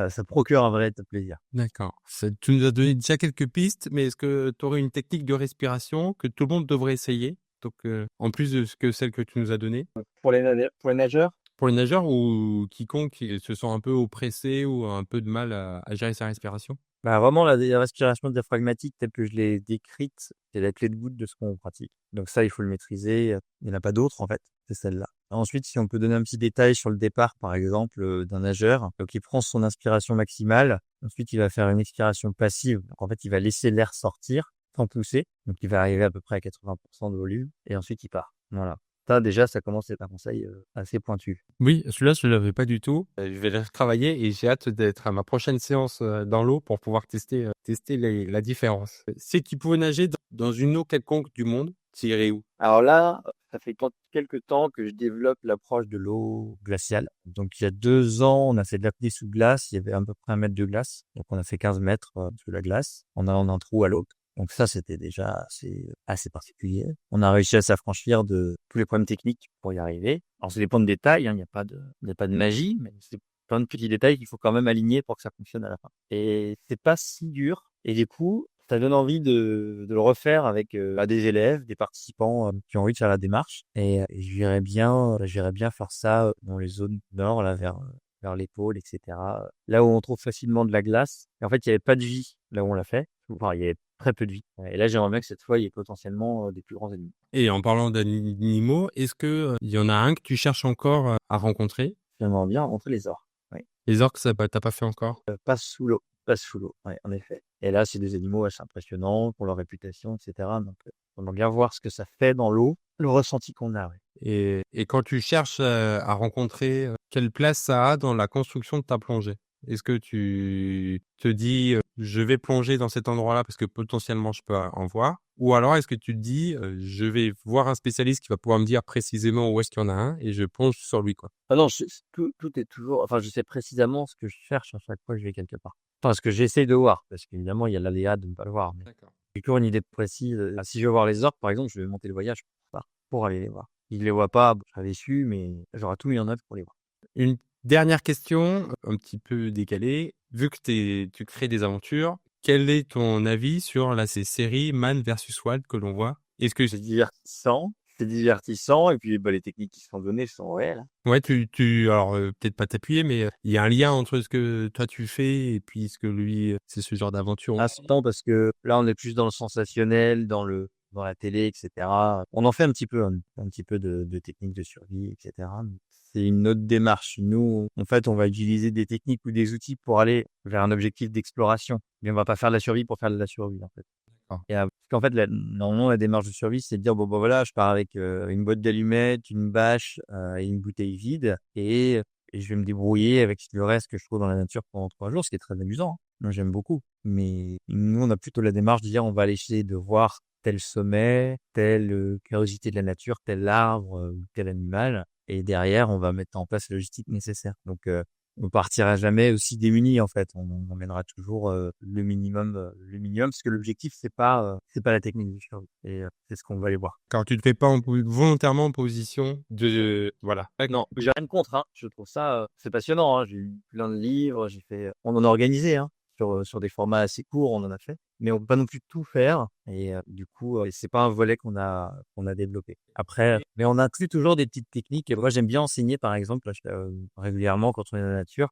Ça procure un véritable plaisir. D'accord. Tu nous as donné déjà quelques pistes, mais est-ce que tu aurais une technique de respiration que tout le monde devrait essayer? Donc, en plus de celle que tu nous as donnée? Pour les nageurs, Pour les nageurs ou quiconque qui se sent un peu oppressé ou a un peu de mal à gérer sa respiration? vraiment la respiration diaphragmatique telle que je l'ai décrite, c'est la clé de voûte de ce qu'on pratique. Donc ça, il faut le maîtriser. Il n'y en a pas d'autre en fait, c'est celle-là. Ensuite, si on peut donner un petit détail sur le départ, par exemple, d'un nageur, donc il prend son inspiration maximale, ensuite il va faire une expiration passive. Donc en fait, il va laisser l'air sortir sans pousser, donc il va arriver à peu près à 80% de volume, et ensuite il part. Voilà. Ça, déjà, ça commence à être un conseil assez pointu. Oui, celui-là, je ne l'avais pas du tout. Je vais le retravailler et j'ai hâte d'être à ma prochaine séance dans l'eau pour pouvoir tester la différence. Si tu pouvais nager dans une eau quelconque du monde, tu irais où? Alors là, ça fait quelques temps que je développe l'approche de l'eau glaciale. Donc il y a 2 ans, on a fait de l'apnée sous glace. Il y avait à peu près 1 mètre de glace. Donc on a fait 15 mètres sous la glace en un trou à l'autre. Donc ça, c'était déjà assez particulier. On a réussi à s'affranchir de tous les problèmes techniques pour y arriver. Alors ça dépend de détails, hein. Il n'y a pas de magie, mais c'est plein de petits détails qu'il faut quand même aligner pour que ça fonctionne à la fin. Et c'est pas si dur. Et du coup, ça donne envie de le refaire avec des élèves, des participants qui ont envie de faire la démarche. Et j'irais bien faire ça dans les zones nord, là, vers l'épaule, etc. Là où on trouve facilement de la glace. Et en fait, il n'y avait pas de vie là où on l'a fait. Enfin, il y avait très peu de vie. Et là, j'aimerais bien que cette fois, il y ait potentiellement des plus grands ennemis. Et en parlant d'animaux, est-ce que il y en a un que tu cherches encore à rencontrer? J'aimerais bien rentrer les ors. Oui. Les orques, t'as pas fait encore? Pas sous l'eau. Pas sous l'eau, ouais, en effet. Et là, c'est des animaux assez impressionnants pour leur réputation, etc. Donc, on va bien voir ce que ça fait dans l'eau, le ressenti qu'on a. Ouais. Et quand tu cherches à rencontrer, quelle place ça a dans la construction de ta plongée? Est-ce que tu te dis, je vais plonger dans cet endroit-là parce que potentiellement je peux en voir? Ou alors est-ce que tu te dis, je vais voir un spécialiste qui va pouvoir me dire précisément où est-ce qu'il y en a un et je plonge sur lui, quoi? Ah non, tout est toujours. Enfin, je sais précisément ce que je cherche à chaque fois que je vais quelque part. Enfin, ce que j'essaye de voir, parce qu'évidemment, il y a l'aléa de ne pas le voir. Mais D'accord. j'ai toujours une idée précise. Si je veux voir les orques, par exemple, je vais monter le voyage pour aller les voir. Si je les vois pas, je serai déçu, mais j'aurai tout mis en œuvre pour les voir. Une dernière question, un petit peu décalée. vu que tu crées des aventures, quel est ton avis sur là, ces séries Man versus Wild que l'on voit? Est-ce que C'est divertissant. C'est divertissant. Et puis, les techniques qui sont données sont réelles. ouais, alors peut-être pas t'appuyer, mais il y a un lien entre ce que toi tu fais et puis ce que lui, c'est ce genre d'aventure. À ce temps, parce que là, on est plus dans le sensationnel, dans la télé, etc. On en fait un petit peu de techniques de survie, etc. Mais c'est une autre démarche. Nous, en fait, on va utiliser des techniques ou des outils pour aller vers un objectif d'exploration. Mais on va pas faire de la survie pour faire de la survie, en fait. D'accord. Et parce qu'en fait, normalement, la démarche de survie, c'est de dire, bon, voilà, je pars avec une boîte d'allumettes, une bâche et une bouteille vide, et je vais me débrouiller avec le reste que je trouve dans la nature pendant 3 jours, ce qui est très amusant, hein. Moi, j'aime beaucoup. Mais nous, on a plutôt la démarche de dire, on va aller essayer de voir tel sommet, telle curiosité de la nature, tel arbre ou tel animal, et derrière, on va mettre en place la logistique nécessaire. Donc, on partira jamais aussi démunis, en fait. On emmènera toujours le minimum, parce que l'objectif, c'est pas la technique du survie. Et c'est ce qu'on va aller voir. Quand tu te fais pas volontairement en position de voilà. Non, j'ai rien contre, hein. Je trouve ça, c'est passionnant, hein. J'ai lu plein de livres, on en a organisé, hein. Sur des formats assez courts, on en a fait. Mais on peut pas non plus tout faire. Et du coup, c'est pas un volet qu'on a développé. Après, mais on inclut toujours des petites techniques. Et moi, j'aime bien enseigner, par exemple, régulièrement quand on est dans la nature,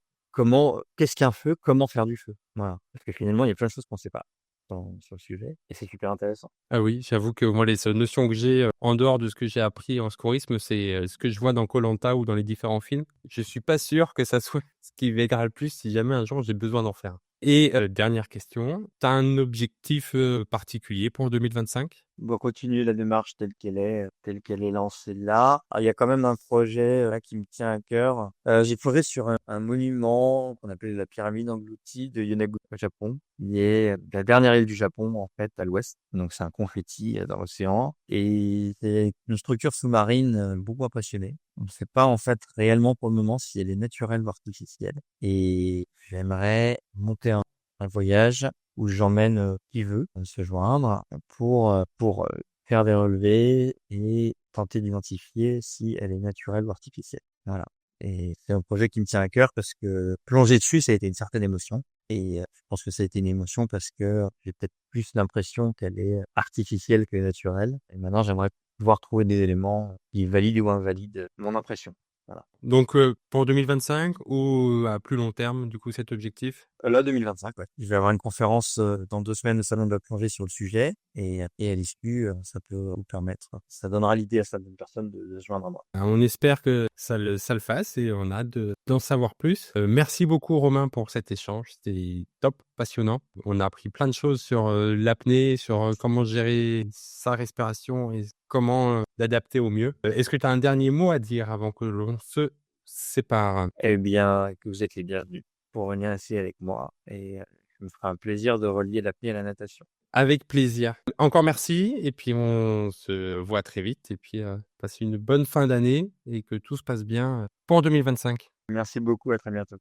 qu'est-ce qu'un feu, comment faire du feu. Voilà. Parce que finalement, il y a plein de choses qu'on sait pas sur le sujet. Et c'est super intéressant. Ah oui, j'avoue que moi les seules notions que j'ai, en dehors de ce que j'ai appris en secourisme, c'est, ce que je vois dans koh ou dans les différents films. Je suis pas sûr que ça soit ce qui m'aidera le plus si jamais un jour j'ai besoin d'en faire. Et dernière question, tu as un objectif, particulier pour 2025? On va continuer la démarche telle qu'elle est lancée là. Ah, il y a quand même un projet là qui me tient à cœur. J'ai trouvé sur un monument qu'on appelle la pyramide engloutie de Yonaguchi au Japon. Il est la dernière île du Japon en fait à l'ouest. Donc c'est un confetti dans l'océan et c'est une structure sous-marine beaucoup impressionnée. On ne sait pas en fait réellement pour le moment si elle est naturelle ou artificielle. Et j'aimerais monter un voyage où j'emmène qui veut se joindre pour faire des relevés et tenter d'identifier si elle est naturelle ou artificielle. Voilà. Et c'est un projet qui me tient à cœur parce que plonger dessus, ça a été une certaine émotion. Et je pense que ça a été une émotion parce que j'ai peut-être plus l'impression qu'elle est artificielle que naturelle. Et maintenant, j'aimerais pouvoir trouver des éléments qui valident ou invalident mon impression. Voilà. Donc pour 2025 ou à plus long terme, du coup, cet objectif? Là, 2025, ouais. Je vais avoir une conférence dans 2 semaines au Salon de la plongée sur le sujet et à l'issue, ça peut vous permettre, ça donnera l'idée à certaines personnes de se joindre à moi. On espère que ça le fasse et on a hâte d'en savoir plus. Merci beaucoup Romain pour cet échange, c'était top, passionnant. On a appris plein de choses sur l'apnée, sur comment gérer sa respiration et comment l'adapter au mieux. Est-ce que tu as un dernier mot à dire avant que l'on se sépare? Eh bien, que vous êtes les bienvenus pour venir ici avec moi et ça me fera un plaisir de relier l'apnée à la natation. Avec plaisir. Encore merci et puis on se voit très vite et puis passe une bonne fin d'année et que tout se passe bien pour 2025. Merci beaucoup, à très bientôt.